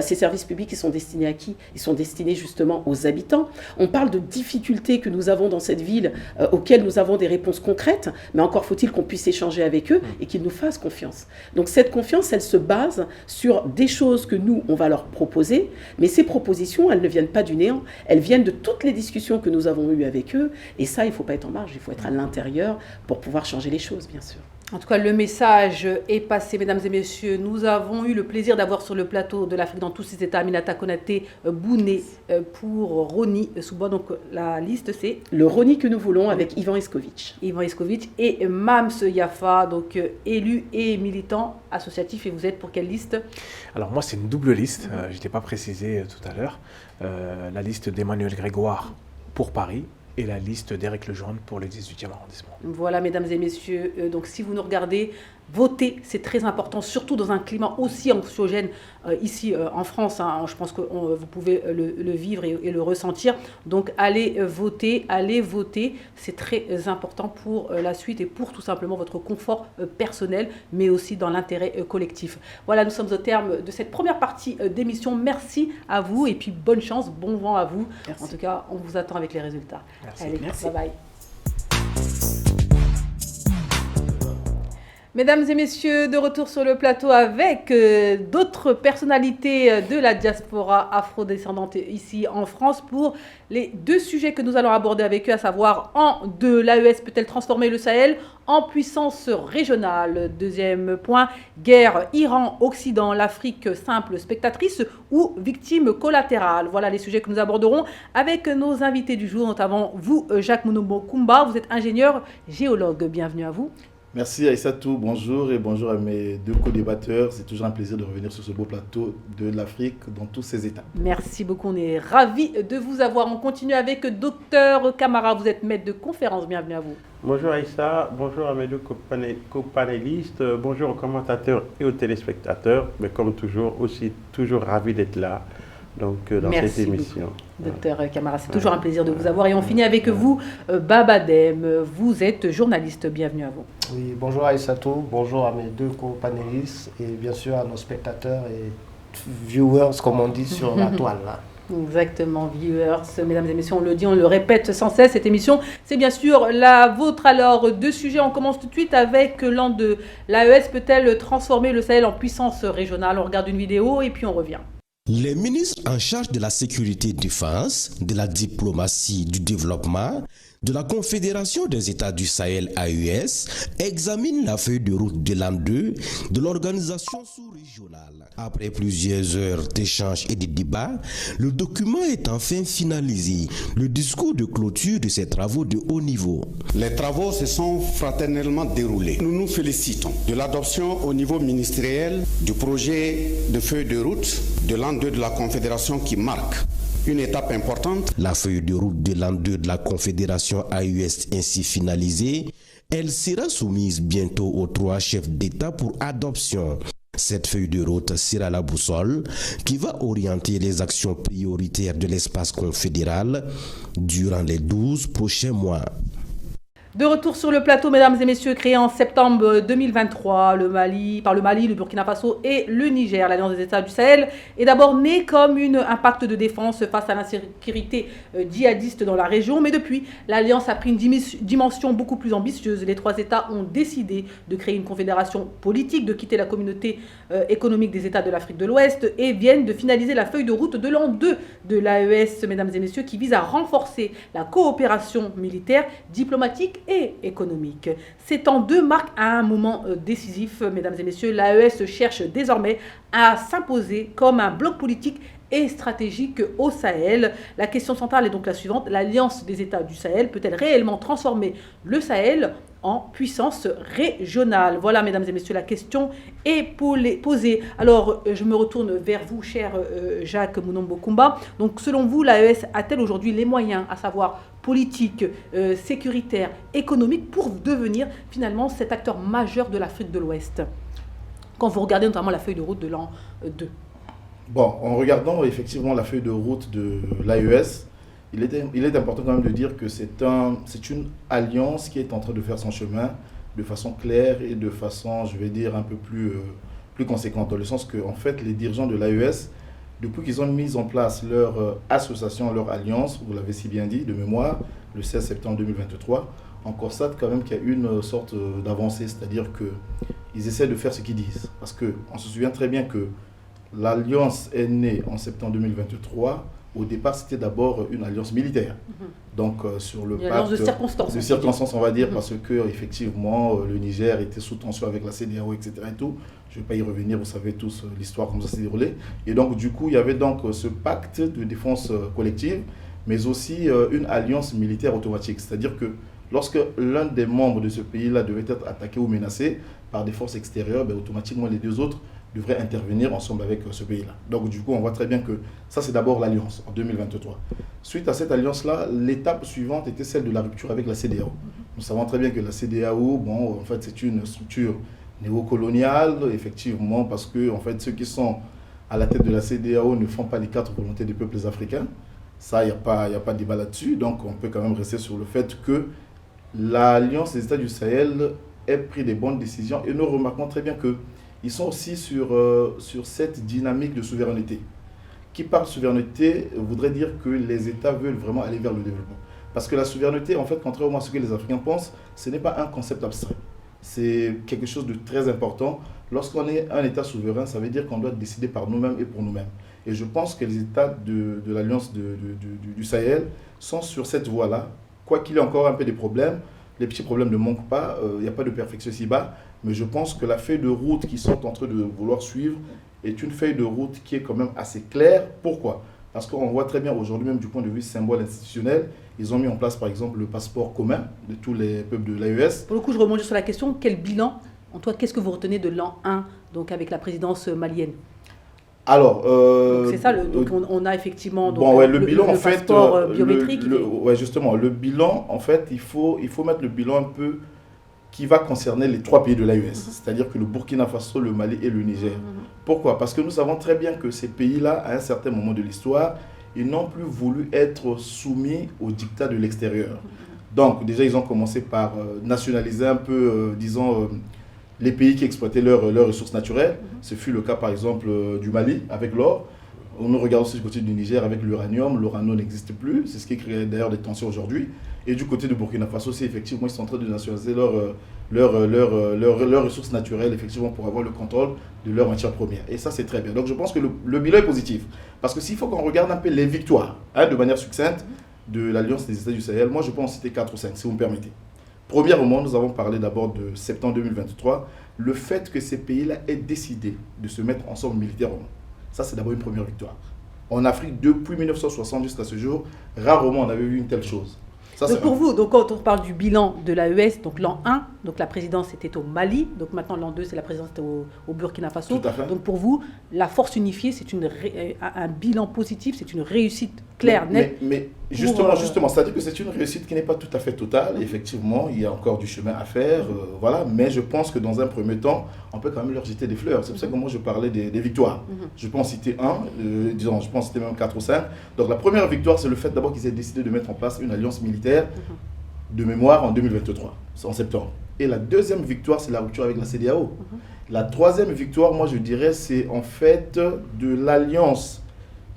C: Ces services publics, ils sont destinés à qui? Ils sont destinés justement aux habitants. On parle de difficultés que nous avons dans cette ville, auxquelles nous avons des réponses concrètes, mais encore faut-il qu'on puisse échanger avec eux et qu'ils nous fassent confiance. Donc cette confiance, elle se base sur des choses que nous, on va leur proposer, mais ces propositions, elles ne viennent pas du néant. Elles viennent de toutes les discussions que nous avons eues avec eux, et ça, il ne faut pas être en marge, il faut être à l'intérieur pour pouvoir changer les choses, bien sûr.
A: En tout cas, le message est passé, mesdames et messieurs. Nous avons eu le plaisir d'avoir sur le plateau de l'Afrique dans tous ses états Aminata Konaté-Bouni pour Rony Soubois. Donc la liste, c'est
C: le Rony que nous voulons avec Ivan Escovitch.
A: Ivan Escovitch et Mams Yafa, donc élu et militant associatif. Et vous êtes pour quelle liste?
B: Alors moi, c'est une double liste. Je n'étais pas précisé tout à l'heure. La liste d'Emmanuel Grégoire pour Paris et la liste d'Éric Lejeune pour le 18e arrondissement.
A: Voilà, mesdames et messieurs, donc si vous nous regardez, votez, c'est très important, surtout dans un climat aussi anxiogène ici en France. Hein, je pense que vous pouvez le vivre et le ressentir. Donc allez voter, c'est très important pour la suite et pour tout simplement votre confort personnel, mais aussi dans l'intérêt collectif. Voilà, nous sommes au terme de cette première partie d'émission. Merci à vous et puis bonne chance, bon vent à vous. Merci. En tout cas, on vous attend avec les résultats.
B: Merci.
A: Allez,
C: merci.
A: Bye bye. Mesdames et messieurs, de retour sur le plateau avec d'autres personnalités de la diaspora afrodescendante ici en France pour les deux sujets que nous allons aborder avec eux, à savoir l'AES peut-elle transformer le Sahel en puissance régionale? Deuxième point, guerre Iran-Occident, l'Afrique simple spectatrice ou victime collatérale? Voilà les sujets que nous aborderons avec nos invités du jour, notamment vous, Jacques Munombo Kumba, vous êtes ingénieur géologue. Bienvenue à vous.
D: Merci Aïssatou, bonjour et bonjour à mes deux co-débatteurs. C'est toujours un plaisir de revenir sur ce beau plateau de l'Afrique dans tous ses états.
A: Merci beaucoup, on est ravis de vous avoir. On continue avec Docteur Camara, vous êtes maître de conférence, bienvenue à vous.
E: Bonjour Aïssa, bonjour à mes deux co-panélistes, bonjour aux commentateurs et aux téléspectateurs, mais comme toujours, aussi toujours ravi d'être là. Donc, dans cette émission.
A: Docteur Camara, c'est toujours un plaisir de vous avoir. Et on finit avec vous, Babadem. Vous êtes journaliste, bienvenue à vous.
F: Oui, bonjour Aïssatou, bonjour à mes deux co-panélistes et bien sûr à nos spectateurs et viewers, comme on dit sur la toile. Là.
A: Exactement, viewers, mesdames et messieurs, on le dit, on le répète sans cesse, cette émission, c'est bien sûr la vôtre. Alors, deux sujets, on commence tout de suite avec l'an de l'AES peut-elle transformer le Sahel en puissance régionale? On regarde une vidéo et puis on revient.
G: Les ministres en charge de la sécurité et défense, de la diplomatie, du développement, de la Confédération des États du Sahel AES examinent la feuille de route de l'an 2 de l'organisation sous-régionale. Après plusieurs heures d'échanges et de débats, le document est enfin finalisé. Le discours de clôture de ces travaux de haut niveau.
H: Les travaux se sont fraternellement déroulés. Nous nous félicitons de l'adoption au niveau ministériel du projet de feuille de route de l'an 2 de la Confédération qui marque une étape importante.
G: La feuille de route de l'an 2 de la Confédération AES ainsi finalisée, elle sera soumise bientôt aux 3 chefs d'État pour adoption. Cette feuille de route sera la boussole qui va orienter les actions prioritaires de l'espace confédéral durant les 12 prochains mois.
A: De retour sur le plateau, mesdames et messieurs, créé en septembre 2023, par le Mali, le Burkina Faso et le Niger, l'Alliance des États du Sahel est d'abord née comme un pacte de défense face à l'insécurité djihadiste dans la région. Mais depuis, l'Alliance a pris une dimension beaucoup plus ambitieuse. Les 3 États ont décidé de créer une confédération politique, de quitter la communauté économique des États de l'Afrique de l'Ouest et viennent de finaliser la feuille de route de l'an 2 de l'AES, mesdames et messieurs, qui vise à renforcer la coopération militaire, diplomatique et économique. Ces temps 2 marquent un moment décisif, mesdames et messieurs. L'AES cherche désormais à s'imposer comme un bloc politique et stratégique au Sahel. La question centrale est donc la suivante. L'Alliance des États du Sahel peut-elle réellement transformer le Sahel en puissance régionale? Voilà, mesdames et messieurs, la question est posée. Alors, je me retourne vers vous, cher Jacques Munombo Kumba. Donc, selon vous, l'AES a-t-elle aujourd'hui les moyens, à savoir politique, sécuritaire, économique, pour devenir finalement cet acteur majeur de l'Afrique de l'Ouest? Quand vous regardez notamment la feuille de route de l'an 2.
D: Bon, en regardant effectivement la feuille de route de l'AES, il est important quand même de dire que c'est une alliance qui est en train de faire son chemin de façon claire et de façon, je vais dire, un peu plus conséquente, dans le sens que en fait, les dirigeants de l'AES, depuis qu'ils ont mis en place leur association, leur alliance, vous l'avez si bien dit, de mémoire, le 16 septembre 2023, on constate quand même qu'il y a une sorte d'avancée, c'est-à-dire qu'ils essaient de faire ce qu'ils disent. Parce qu'on se souvient très bien que l'alliance est née en septembre 2023. Au départ, c'était d'abord une alliance militaire. Donc, sur le pacte
A: de
D: circonstances, on va dire, parce que effectivement, le Niger était sous tension avec la CEDEAO, etc. Et tout. Je ne vais pas y revenir, vous savez tous l'histoire, comment ça s'est déroulé. Et donc, du coup, il y avait donc ce pacte de défense collective, mais aussi une alliance militaire automatique. C'est-à-dire que lorsque l'un des membres de ce pays-là devait être attaqué ou menacé par des forces extérieures, automatiquement les deux autres devrait intervenir ensemble avec ce pays-là. Donc du coup, on voit très bien que ça, c'est d'abord l'alliance en 2023. Suite à cette alliance-là, l'étape suivante était celle de la rupture avec la CEDEAO. Nous savons très bien que la CEDEAO, bon, en fait, c'est une structure néocoloniale, effectivement, parce que en fait, ceux qui sont à la tête de la CEDEAO ne font pas les 4 volontés des peuples africains. Ça, il n'y a pas de débat là-dessus. Donc, on peut quand même rester sur le fait que l'Alliance des États du Sahel ait pris des bonnes décisions. Et nous remarquons très bien qu'ils sont aussi sur cette dynamique de souveraineté. Qui parle de souveraineté voudrait dire que les États veulent vraiment aller vers le développement. Parce que la souveraineté, en fait, contrairement à ce que les Africains pensent, ce n'est pas un concept abstrait. C'est quelque chose de très important. Lorsqu'on est un État souverain, ça veut dire qu'on doit décider par nous-mêmes et pour nous-mêmes. Et je pense que les États de l'Alliance du Sahel sont sur cette voie-là. Quoi qu'il y ait encore un peu des problèmes, les petits problèmes ne manquent pas, il n'y a pas de perfection ici-bas, mais je pense que la feuille de route qu'ils sont en train de vouloir suivre est une feuille de route qui est quand même assez claire. Pourquoi ? Parce qu'on voit très bien aujourd'hui, même du point de vue symbole institutionnel, ils ont mis en place par exemple le passeport commun de tous les peuples de l'AES.
A: Pour le coup, je rebondis sur la question, quel bilan, Antoine, qu'est-ce que vous retenez de l'an 1, donc avec la présidence malienne ?
D: Alors,
A: c'est ça, donc on a effectivement donc,
D: bon, ouais, le bilan,
A: le
D: en fait,
A: passeport biométrique.
D: Ouais, justement, le bilan, en fait, il faut mettre le bilan un peu qui va concerner les 3 pays de l'AES, c'est-à-dire que le Burkina Faso, le Mali et le Niger. Pourquoi ? Parce que nous savons très bien que ces pays-là, à un certain moment de l'histoire, ils n'ont plus voulu être soumis aux dictats de l'extérieur. Donc, déjà, ils ont commencé par nationaliser un peu, disons, les pays qui exploitaient leurs ressources naturelles. Ce fut le cas par exemple du Mali avec l'or. On regarde aussi du côté du Niger avec l'uranium. L'uranium n'existe plus. C'est ce qui crée d'ailleurs des tensions aujourd'hui. Et du côté de Burkina Faso aussi, effectivement, ils sont en train de nationaliser leurs ressources naturelles, effectivement, pour avoir le contrôle de leurs matières premières. Et ça, c'est très bien. Donc je pense que le bilan est positif. Parce que s'il faut qu'on regarde un peu les victoires, de manière succincte, de l'Alliance des États du Sahel, moi je peux en citer 4 ou 5, si vous me permettez. Premièrement, nous avons parlé d'abord de septembre 2023, le fait que ces pays-là aient décidé de se mettre ensemble militairement. Ça, c'est d'abord une première victoire. En Afrique, depuis 1960 jusqu'à ce jour, rarement on avait vu une telle chose. Ça,
A: donc pour vous, donc quand on parle du bilan de l'AES, donc l'an 1, donc la présidence était au Mali, donc maintenant l'an 2, c'est la présidence au Burkina Faso.
D: Tout à fait.
A: Donc pour vous, la force unifiée, c'est un bilan positif, c'est une réussite claire, nette.
D: Mais justement, c'est-à-dire que c'est une réussite qui n'est pas tout à fait totale. Effectivement, il y a encore du chemin à faire, voilà. Mais je pense que dans un premier temps, on peut quand même leur jeter des fleurs. C'est pour ça que moi je parlais des victoires. Je peux en citer je peux en citer même 4 ou 5. Donc la première victoire, c'est le fait d'abord qu'ils aient décidé de mettre en place une alliance militaire de mémoire en 2023, en septembre. Et la deuxième victoire, c'est la rupture avec la CEDEAO. La troisième victoire, moi je dirais, c'est en fait de l'alliance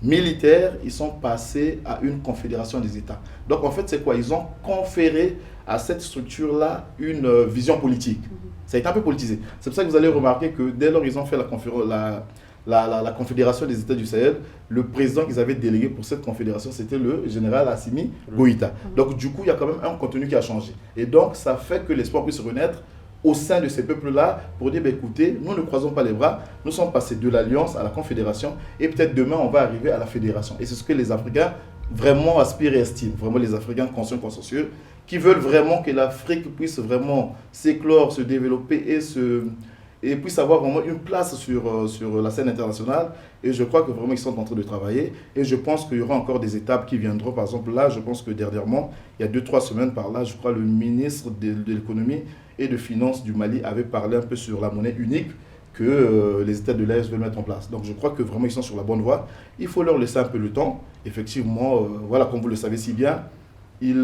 D: militaire, ils sont passés à une confédération des États. Donc en fait, c'est quoi ? Ils ont conféré à cette structure-là une vision politique. Ça a été un peu politisé. C'est pour ça que vous allez remarquer que dès lors ils ont fait la confédération des États du Sahel, le président qu'ils avaient délégué pour cette confédération, c'était le général Assimi Goïta. Donc du coup, il y a quand même un contenu qui a changé. Et donc, ça fait que l'espoir puisse renaître au sein de ces peuples-là pour dire, écoutez, nous ne croisons pas les bras, nous sommes passés de l'alliance à la confédération et peut-être demain, on va arriver à la fédération. Et c'est ce que les Africains vraiment aspirent et estiment, vraiment les Africains conscients, consciencieux, qui veulent vraiment que l'Afrique puisse vraiment s'éclore, se développer et puisse avoir vraiment une place sur la scène internationale. Et je crois que vraiment ils sont en train de travailler. Et je pense qu'il y aura encore des étapes qui viendront. Par exemple, là, je pense que dernièrement, il y a 2-3 semaines par là, je crois le ministre de l'économie et de finances du Mali avait parlé un peu sur la monnaie unique que les États de l'AES veulent mettre en place. Donc je crois que vraiment ils sont sur la bonne voie. Il faut leur laisser un peu le temps. Effectivement, voilà, comme vous le savez si bien, ils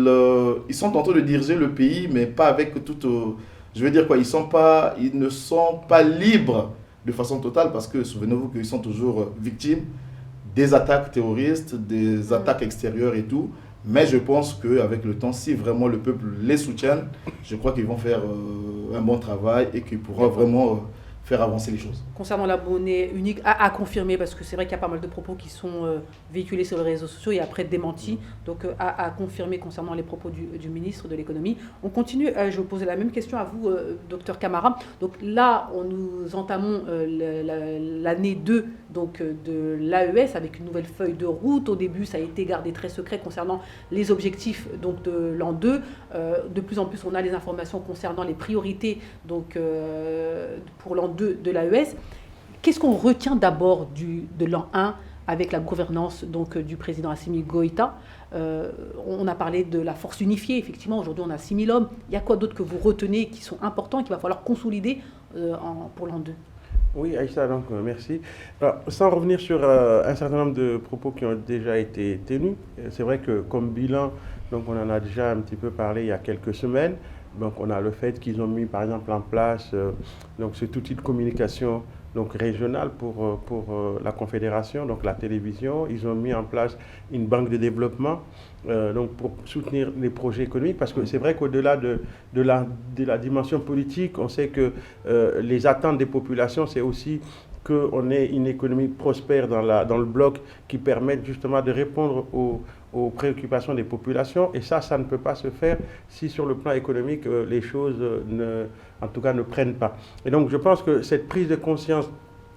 D: sont en train de diriger le pays, mais pas avec toute... je veux dire quoi, ils ne sont pas libres de façon totale parce que souvenez-vous qu'ils sont toujours victimes des attaques terroristes, des attaques extérieures et tout. Mais je pense qu'avec le temps, si vraiment le peuple les soutient, je crois qu'ils vont faire un bon travail et qu'ils pourront vraiment faire avancer les choses.
A: Concernant la monnaie unique, à confirmer, parce que c'est vrai qu'il y a pas mal de propos qui sont véhiculés sur les réseaux sociaux et après démentis, donc à confirmer concernant les propos du ministre de l'économie. On continue, je vais vous poser la même question à vous, docteur Camara. Donc là, nous entamons l'année 2 donc, de l'AES avec une nouvelle feuille de route. Au début, ça a été gardé très secret concernant les objectifs donc, de l'an 2. De plus en plus, on a les informations concernant les priorités donc, pour l'an 2 de l'AES. Qu'est-ce qu'on retient d'abord de l'an 1 avec la gouvernance donc, du président Assimi Goïta? On a parlé de la force unifiée, effectivement, aujourd'hui on a 6 000 hommes. Il y a quoi d'autre que vous retenez qui sont importants et qu'il va falloir consolider pour l'an 2?
E: Oui, Aïssa, donc merci. Alors, sans revenir sur un certain nombre de propos qui ont déjà été tenus, c'est vrai que comme bilan, donc on en a déjà un petit peu parlé il y a quelques semaines. Donc on a le fait qu'ils ont mis par exemple en place donc cet outil de communication donc régional pour la Confédération, donc la télévision. Ils ont mis en place une banque de développement donc pour soutenir les projets économiques, parce que c'est vrai qu'au-delà de la dimension politique, on sait que les attentes des populations, c'est aussi qu'on ait une économie prospère dans le bloc qui permette justement de répondre aux préoccupations des populations. Et ça ne peut pas se faire si sur le plan économique, les choses ne prennent pas. Et donc je pense que cette prise de conscience,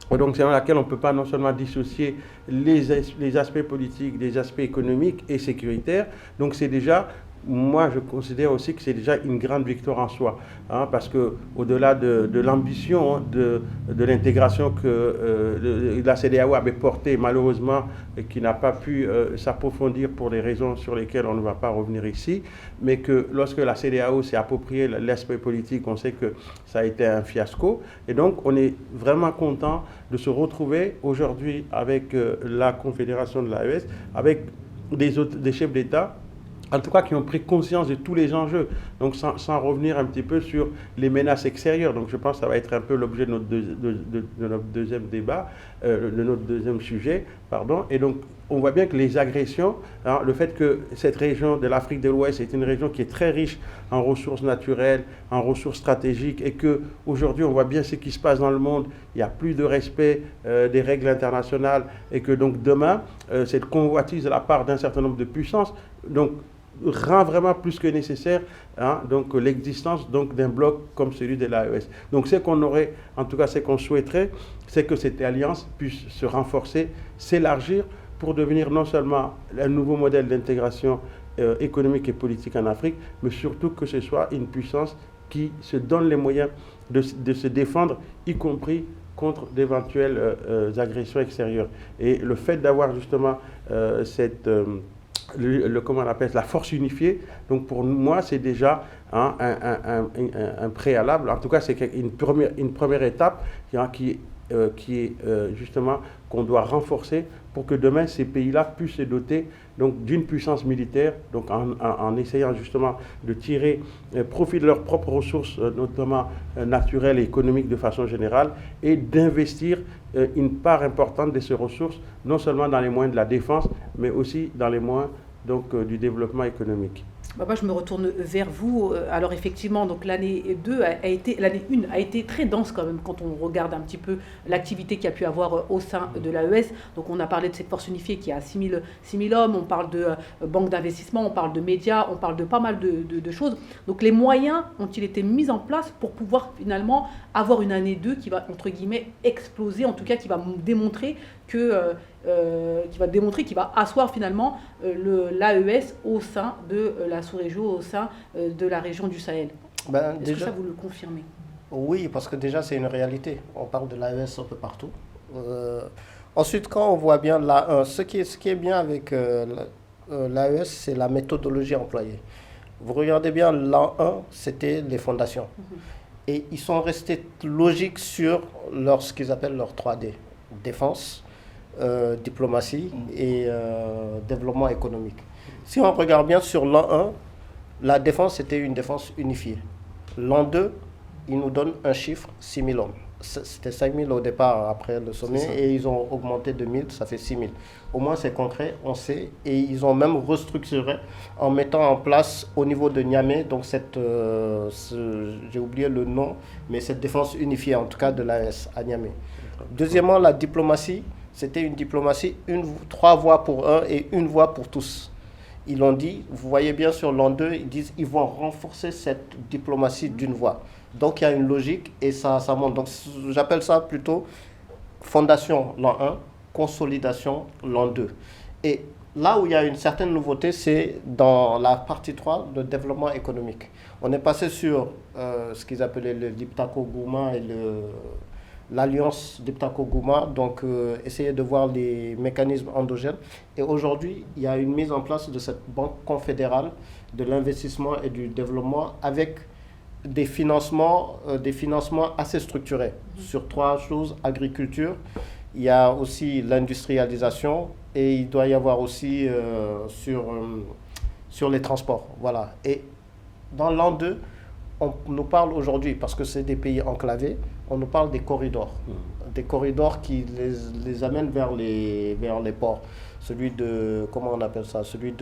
E: donc c'est dans laquelle on ne peut pas non seulement dissocier les aspects politiques des aspects économiques et sécuritaires, donc c'est déjà... Moi, je considère aussi que c'est déjà une grande victoire en soi, hein, parce qu'au-delà de l'ambition de l'intégration que la CEDEAO avait portée, malheureusement, et qui n'a pas pu s'approfondir pour les raisons sur lesquelles on ne va pas revenir ici, mais que lorsque la CEDEAO s'est approprié l'aspect politique, on sait que ça a été un fiasco. Et donc, on est vraiment content de se retrouver aujourd'hui avec la Confédération de l'AES, avec des chefs d'État, en tout cas qui ont pris conscience de tous les enjeux, donc sans revenir un petit peu sur les menaces extérieures. Donc je pense que ça va être un peu l'objet de notre deuxième débat, de notre deuxième sujet, pardon. Et donc on voit bien que les agressions, hein, le fait que cette région de l'Afrique de l'Ouest est une région qui est très riche en ressources naturelles, en ressources stratégiques, et qu'aujourd'hui on voit bien ce qui se passe dans le monde, il n'y a plus de respect des règles internationales, et que donc demain, cette convoitise de la part d'un certain nombre de puissances, donc rend vraiment plus que nécessaire hein, donc l'existence donc d'un bloc comme celui de l'AES. Donc ce qu'on aurait, en tout cas ce qu'on souhaiterait, c'est que cette alliance puisse se renforcer, s'élargir pour devenir non seulement un nouveau modèle d'intégration économique et politique en Afrique, mais surtout que ce soit une puissance qui se donne les moyens de se défendre, y compris contre d'éventuelles agressions extérieures. Et le fait d'avoir justement comment on appelle la force unifiée, donc pour moi c'est déjà hein, un préalable, en tout cas c'est une première étape hein, qui est justement qu'on doit renforcer pour que demain ces pays-là puissent se doter donc d'une puissance militaire, donc en essayant justement de tirer profit de leurs propres ressources, notamment naturelles et économiques de façon générale, et d'investir une part importante de ces ressources, non seulement dans les moyens de la défense, mais aussi dans les moyens donc, du développement économique.
A: Moi, je me retourne vers vous. Alors effectivement, donc l'année 1 a été très dense quand même quand on regarde un petit peu l'activité qu'il y a pu avoir au sein de l'AES. Donc on a parlé de cette force unifiée qui a 6 000 hommes, on parle de banque d'investissement, on parle de médias, on parle de pas mal de choses. Donc les moyens ont-ils été mis en place pour pouvoir finalement avoir une année 2 qui va entre guillemets exploser, en tout cas qui va démontrer qui va asseoir finalement l'AES au sein de la sous-région, au sein de la région du Sahel. Est-ce que ça vous le confirmez?
F: Oui, parce que déjà c'est une réalité. On parle de l'AES un peu partout. Ensuite, quand on voit bien l'A1, ce qui est bien avec l'AES, c'est la méthodologie employée. Vous regardez bien, l'A1, c'était les fondations. Et ils sont restés logiques sur ce qu'ils appellent leur 3D. Défense, diplomatie et développement économique. Si on regarde bien sur l'an 1, la défense était une défense unifiée. L'an 2, il nous donne un chiffre, 6 000 hommes. C'était 5 000 au départ après le sommet et ils ont augmenté de 1 000, ça fait 6 000. Au moins c'est concret, on sait. Et ils ont même restructuré en mettant en place au niveau de Niamey, donc j'ai oublié le nom, mais cette défense unifiée en tout cas de l'AES à Niamey. Deuxièmement, la diplomatie, c'était une diplomatie, 3 voix pour un et 1 voix pour tous. Ils l'ont dit, vous voyez bien sur l'an 2, ils disent qu'ils vont renforcer cette diplomatie d'une voix. Donc il y a une logique et ça monte. Donc j'appelle ça plutôt fondation l'an 1, consolidation l'an 2. Et là où il y a une certaine nouveauté, c'est dans la partie 3, le développement économique. On est passé sur ce qu'ils appelaient le Liptako Gouma et l'alliance d'Iptako-Gouma, donc essayer de voir les mécanismes endogènes. Et aujourd'hui, il y a une mise en place de cette banque confédérale de l'investissement et du développement avec des financements assez structurés sur 3 choses: agriculture, il y a aussi l'industrialisation et il doit y avoir aussi sur les transports. Voilà. Et dans l'an 2, on nous parle aujourd'hui, parce que c'est des pays enclavés, on nous parle des corridors. Des corridors qui les amènent vers les ports. Celui de, comment on appelle ça, celui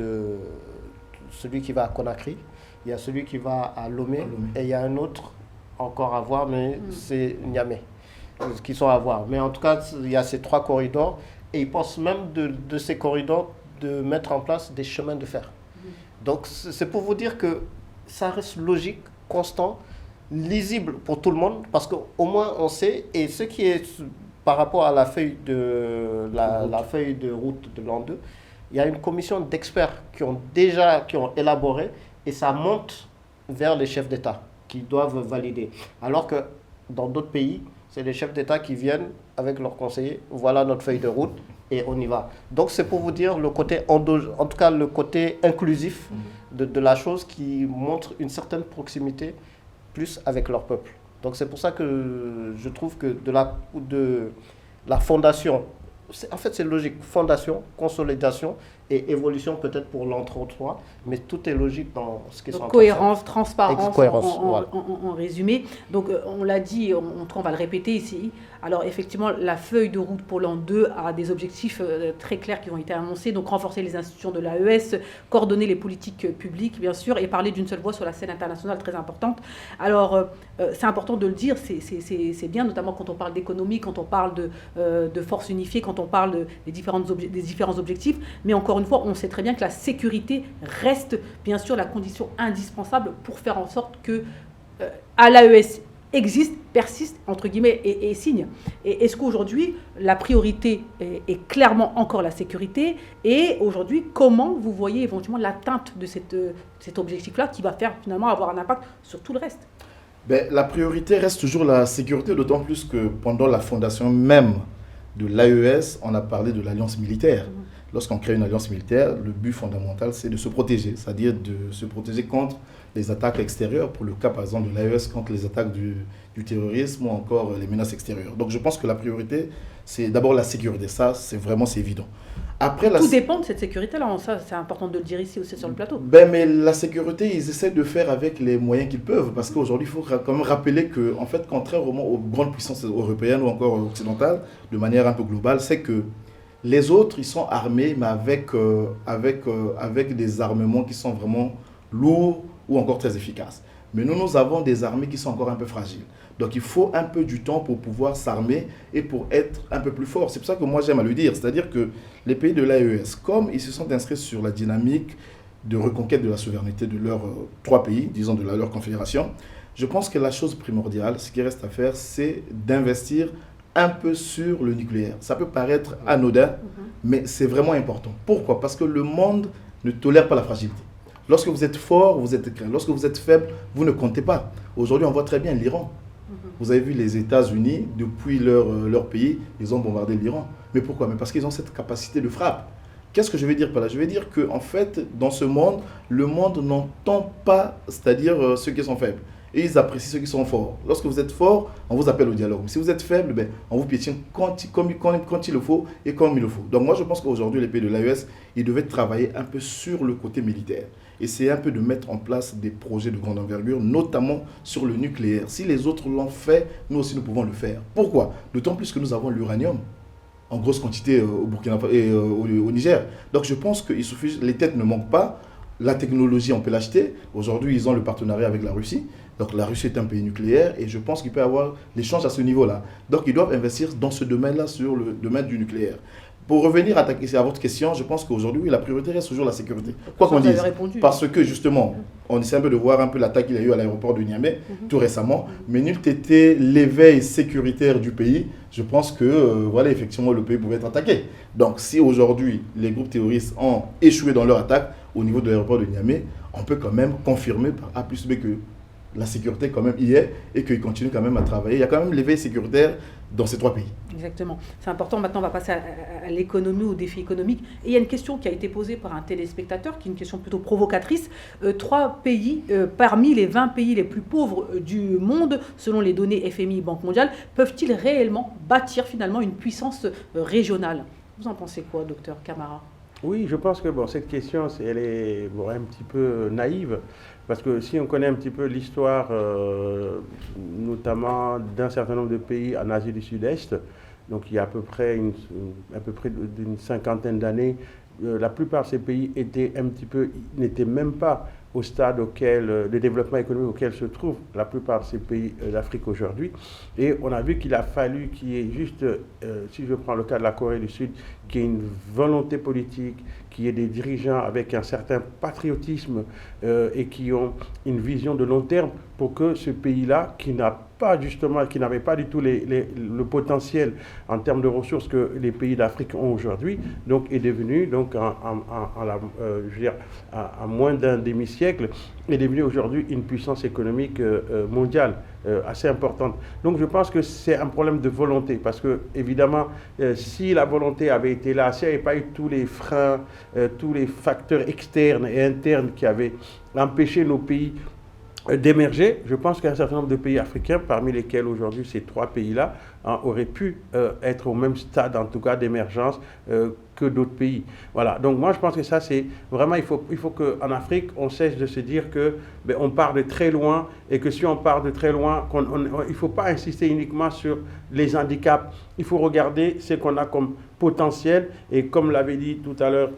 F: qui va à Conakry, il y a celui qui va à Lomé, et il y a un autre encore à voir, mais c'est Niamey, qui sont à voir. Mais en tout cas, il y a ces 3 corridors, et ils pensent même de ces corridors de mettre en place des chemins de fer. Donc c'est pour vous dire que ça reste logique, constant, lisible pour tout le monde, parce qu'au moins on sait, et ce qui est par rapport à la feuille la feuille de route de l'an 2, il y a une commission d'experts qui ont élaboré, et ça monte vers les chefs d'État qui doivent valider. Alors que dans d'autres pays, c'est les chefs d'État qui viennent avec leurs conseillers, voilà notre feuille de route, et on y va. Donc c'est pour vous dire le côté en tout cas le côté inclusif de la chose, qui montre une certaine proximité plus avec leur peuple. Donc c'est pour ça que je trouve que de la fondation, en fait c'est logique, fondation, consolidation et évolution peut-être pour l'entre-trois, mais tout est logique dans ce qui est en
A: cohérence, transparence,
F: voilà.
A: en résumé. Donc on l'a dit, on va le répéter ici. Alors effectivement, la feuille de route pour l'an 2 a des objectifs très clairs qui ont été annoncés. Donc renforcer les institutions de l'AES, coordonner les politiques publiques, bien sûr, et parler d'une seule voix sur la scène internationale, très importante. Alors c'est important de le dire, c'est bien, notamment quand on parle d'économie, quand on parle de force unifiée, quand on parle des différents objectifs. Mais encore une fois, on sait très bien que la sécurité reste bien sûr la condition indispensable pour faire en sorte que à l'AES existe, persiste, entre guillemets, et signe. Et est-ce qu'aujourd'hui, la priorité est clairement encore la sécurité? Et aujourd'hui, comment vous voyez éventuellement l'atteinte de cet objectif-là qui va faire finalement avoir un impact sur tout le reste?
D: La priorité reste toujours la sécurité, d'autant plus que pendant la fondation même de l'AES, on a parlé de l'alliance militaire. Lorsqu'on crée une alliance militaire, le but fondamental, c'est de se protéger, c'est-à-dire de se protéger contre les attaques extérieures, pour le cas par exemple de l'AES, contre les attaques du terrorisme ou encore les menaces extérieures. Donc je pense que la priorité, c'est d'abord la sécurité, ça c'est évident. Après,
A: tout dépend de cette sécurité-là, ça c'est important de le dire ici aussi sur le plateau.
D: Mais la sécurité, ils essaient de faire avec les moyens qu'ils peuvent, parce qu'aujourd'hui il faut quand même rappeler que, en fait, contrairement aux grandes puissances européennes ou encore occidentales, de manière un peu globale, c'est que les autres, ils sont armés, mais avec des armements qui sont vraiment lourds ou encore très efficaces. Mais nous avons des armées qui sont encore un peu fragiles. Donc il faut un peu du temps pour pouvoir s'armer et pour être un peu plus fort. C'est pour ça que moi j'aime à le dire. C'est-à-dire que les pays de l'AES, comme ils se sont inscrits sur la dynamique de reconquête de la souveraineté de leurs 3 pays, disons de leur confédération, je pense que la chose primordiale, ce qui reste à faire, c'est d'investir un peu sur le nucléaire. Ça peut paraître anodin, mais c'est vraiment important. Pourquoi? Parce que le monde ne tolère pas la fragilité. Lorsque vous êtes fort, vous êtes craint. Lorsque vous êtes faible, vous ne comptez pas. Aujourd'hui, on voit très bien l'Iran. Vous avez vu les États-Unis, depuis leur pays, ils ont bombardé l'Iran. Mais pourquoi? Mais parce qu'ils ont cette capacité de frappe. Qu'est-ce que je veux dire par là? Je veux dire qu'en fait, dans ce monde, le monde n'entend pas, c'est-à-dire ceux qui sont faibles. Et ils apprécient ceux qui sont forts. Lorsque vous êtes fort, on vous appelle au dialogue. Mais si vous êtes faible, on vous piétine quand il le faut et comme il le faut. Donc moi, je pense qu'aujourd'hui, les pays de l'AES, ils devaient travailler un peu sur le côté militaire. Essayer un peu de mettre en place des projets de grande envergure, notamment sur le nucléaire. Si les autres l'ont fait, nous aussi, nous pouvons le faire. Pourquoi? D'autant plus que nous avons l'uranium en grosse quantité au Burkina Faso et au Niger. Donc je pense qu'il suffit, les têtes ne manquent pas. La technologie, on peut l'acheter. Aujourd'hui, ils ont le partenariat avec la Russie. Donc la Russie est un pays nucléaire et je pense qu'il peut y avoir l'échange à ce niveau-là. Donc ils doivent investir dans ce domaine-là, sur le domaine du nucléaire. Pour revenir à votre question, je pense qu'aujourd'hui, oui, la priorité reste toujours la sécurité. Quoi qu'on dise. Parce que justement, on essaie un peu de voir un peu l'attaque qu'il y a eu à l'aéroport de Niamey tout récemment. Mais n'eût été l'éveil sécuritaire du pays, je pense que voilà, effectivement, le pays pouvait être attaqué. Donc si aujourd'hui, les groupes terroristes ont échoué dans leur attaque au niveau de l'aéroport de Niamey, on peut quand même confirmer par A plus B que la sécurité quand même y est et qu'ils continuent quand même à travailler. Il y a quand même l'éveil sécuritaire dans ces 3 pays.
A: Exactement. C'est important. Maintenant, on va passer à l'économie, aux défis économiques. Et il y a une question qui a été posée par un téléspectateur, qui est une question plutôt provocatrice. 3 pays, parmi les 20 pays les plus pauvres du monde, selon les données FMI et Banque mondiale, peuvent-ils réellement bâtir finalement une puissance régionale? Vous en pensez quoi, docteur Camara?
E: Oui, je pense que cette question, elle est un petit peu naïve, parce que si on connaît un petit peu l'histoire, notamment d'un certain nombre de pays en Asie du Sud-Est, donc il y a à peu près d'une 50aine d'années, la plupart de ces pays n'étaient même pas au stade de développement économique auquel se trouvent la plupart de ces pays d'Afrique aujourd'hui. Et on a vu qu'il a fallu qu'il y ait juste, si je prends le cas de la Corée du Sud, qu'il y ait une volonté politique, qu'il y ait des dirigeants avec un certain patriotisme et qui ont une vision de long terme pour que ce pays-là, qui n'avait pas du tout le potentiel en termes de ressources que les pays d'Afrique ont aujourd'hui, donc est devenu, donc à moins d'un demi-siècle, est devenu aujourd'hui une puissance économique mondiale assez importante. Donc je pense que c'est un problème de volonté, parce que évidemment, si la volonté avait été là, s'il n'y avait pas eu tous les freins, tous les facteurs externes et internes qui avaient empêché nos pays d'émerger, je pense qu'un certain nombre de pays africains, parmi lesquels aujourd'hui ces 3 pays-là, auraient pu être au même stade, en tout cas, d'émergence que d'autres pays. Voilà. Donc moi, je pense que ça, c'est vraiment, il faut qu'en Afrique, on cesse de se dire que on part de très loin, et que si on part de très loin, il ne faut pas insister uniquement sur les handicaps. Il faut regarder ce qu'on a comme potentiel, et comme l'avait dit tout à l'heure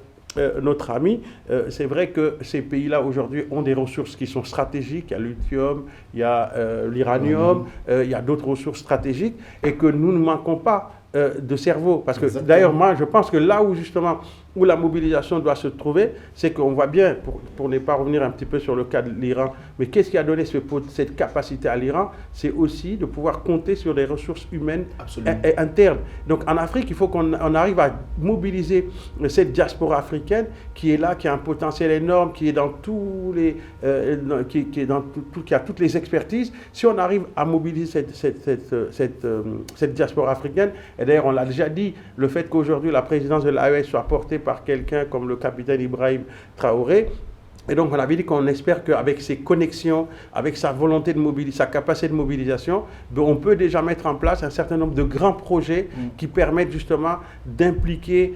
E: notre ami, c'est vrai que ces pays-là aujourd'hui ont des ressources qui sont stratégiques. Il y a le lithium, il y a l'uranium, il y a d'autres ressources stratégiques, et que nous ne manquons pas de cerveau. Parce que d'ailleurs, moi, je pense que là où justement où la mobilisation doit se trouver, c'est qu'on voit bien, pour ne pas revenir un petit peu sur le cas de l'Iran, mais qu'est-ce qui a donné cette capacité à l'Iran? C'est aussi de pouvoir compter sur les ressources humaines internes. Donc en Afrique, il faut qu'on arrive à mobiliser cette diaspora africaine qui est là, qui a un potentiel énorme, qui est dans tous les, qui a toutes les expertises. Si on arrive à mobiliser cette diaspora africaine, et d'ailleurs on l'a déjà dit, le fait qu'aujourd'hui la présidence de l'AES soit portée par quelqu'un comme le capitaine Ibrahim Traoré. Et donc, on avait dit qu'on espère qu'avec ses connexions, avec sa volonté de mobiliser, sa capacité de mobilisation, on peut déjà mettre en place un certain nombre de grands projets qui permettent justement d'impliquer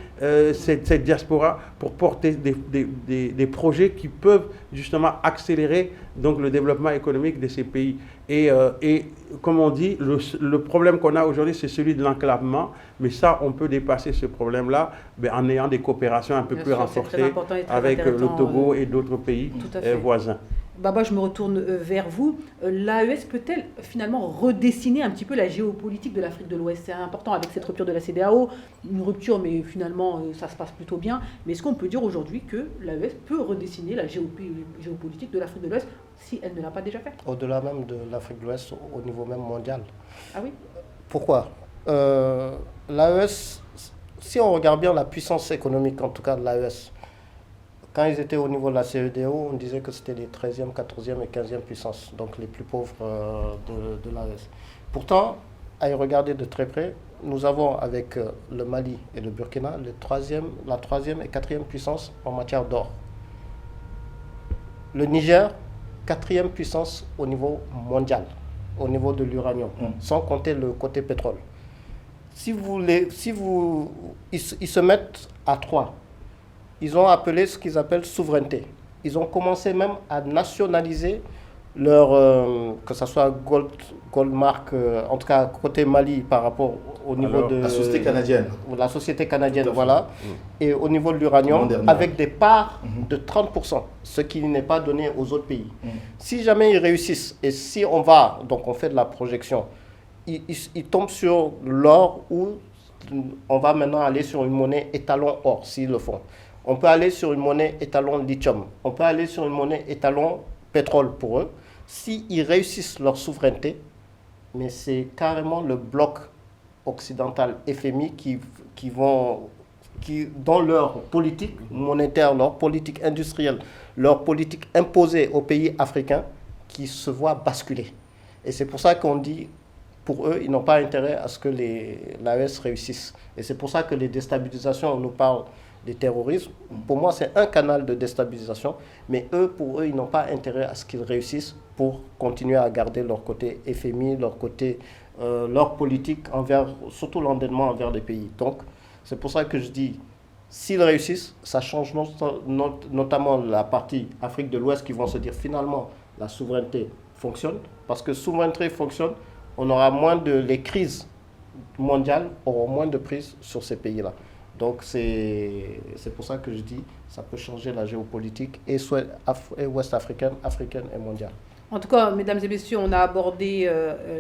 E: cette diaspora pour porter des projets qui peuvent justement accélérer donc, le développement économique de ces pays. Et comme on dit, le problème qu'on a aujourd'hui, c'est celui de l'enclavement. Mais ça, on peut dépasser ce problème-là en ayant des coopérations un peu plus renforcées avec le Togo et d'autres pays voisins.
A: Baba, je me retourne vers vous. L'AES peut-elle finalement redessiner un petit peu la géopolitique de l'Afrique de l'Ouest? C'est important avec cette rupture de la CEDEAO, une rupture, mais finalement ça se passe plutôt bien. Mais est-ce qu'on peut dire aujourd'hui que l'AES peut redessiner la géopolitique de l'Afrique de l'Ouest si elle ne l'a pas déjà fait?
F: Au-delà même de l'Afrique de l'Ouest, au niveau même mondial.
A: Ah oui?
F: Pourquoi? L'AES, si on regarde bien la puissance économique, en tout cas de l'AES, quand ils étaient au niveau de la CEDEAO, on disait que c'était les 13e, 14e et 15e puissances, donc les plus pauvres de l'AES. Pourtant, à y regarder de très près, nous avons avec le Mali et le Burkina la 3e et 4e puissance en matière d'or. Le Niger, 4e puissance au niveau mondial, au niveau de l'uranium, sans compter le côté pétrole. Ils se mettent à 3. Ils ont appelé ce qu'ils appellent souveraineté. Ils ont commencé même à nationaliser leur, que ce soit Goldmark, en tout cas côté Mali par rapport au niveau de
D: la société canadienne.
F: La société canadienne, voilà. Et au niveau de l'uranium, avec des parts de 30%, ce qui n'est pas donné aux autres pays. Si jamais ils réussissent, et si on va, donc on fait de la projection, ils tombent sur l'or, où on va maintenant aller sur une monnaie étalon or, s'ils le font. On peut aller sur une monnaie étalon lithium. On peut aller sur une monnaie étalon pétrole pour eux. S'ils réussissent leur souveraineté, mais c'est carrément le bloc occidental FMI qui, dans leur politique monétaire, leur politique industrielle, leur politique imposée aux pays africains, qui se voient basculer. Et c'est pour ça qu'on dit, pour eux, ils n'ont pas intérêt à ce que l'AES réussisse. Et c'est pour ça que les déstabilisations, on nous parle des terrorismes. Pour moi, c'est un canal de déstabilisation. Mais eux, pour eux, ils n'ont pas intérêt à ce qu'ils réussissent pour continuer à garder leur côté FMI, leur politique, surtout l'endettement envers les pays. Donc, c'est pour ça que je dis, s'ils réussissent, ça change notamment la partie Afrique de l'Ouest qui vont se dire finalement la souveraineté fonctionne. Parce que souveraineté fonctionne, on aura les crises mondiales auront moins de prise sur ces pays-là. Donc c'est pour ça que je dis ça peut changer la géopolitique et ouest africaine et mondiale.
A: En tout cas, mesdames et messieurs, on a abordé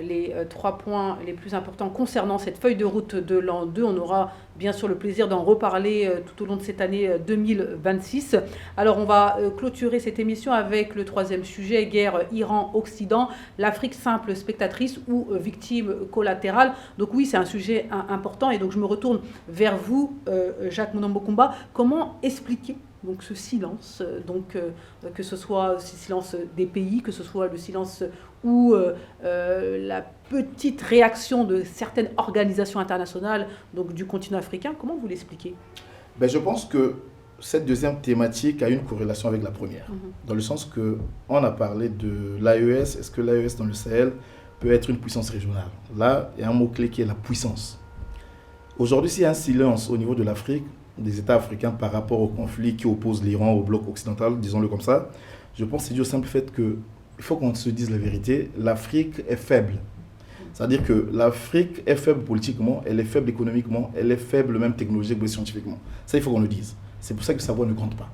A: les 3 points les plus importants concernant cette feuille de route de l'an 2. On aura bien sûr le plaisir d'en reparler tout au long de cette année 2026. Alors, on va clôturer cette émission avec le 3e sujet, guerre Iran-Occident, l'Afrique simple spectatrice ou victime collatérale. Donc oui, c'est un sujet important et donc je me retourne vers vous, Jacques Munombo-Kumba. Comment expliquer donc ce silence, que ce soit le silence des pays, que ce soit le silence ou la petite réaction de certaines organisations internationales donc du continent africain, comment vous l'expliquez?
D: Je pense que cette deuxième thématique a une corrélation avec la première, dans le sens qu'on a parlé de l'AES. Est-ce que l'AES dans le Sahel peut être une puissance régionale? Là, il y a un mot-clé qui est la puissance. Aujourd'hui, s'il y a un silence au niveau de l'Afrique, des États africains par rapport au conflit qui oppose l'Iran au bloc occidental, disons-le comme ça, je pense que c'est dû au simple fait qu'il faut qu'on se dise la vérité, l'Afrique est faible. C'est-à-dire que l'Afrique est faible politiquement, elle est faible économiquement, elle est faible même technologiquement et scientifiquement. Ça, il faut qu'on le dise. C'est pour ça que sa voix ne compte pas.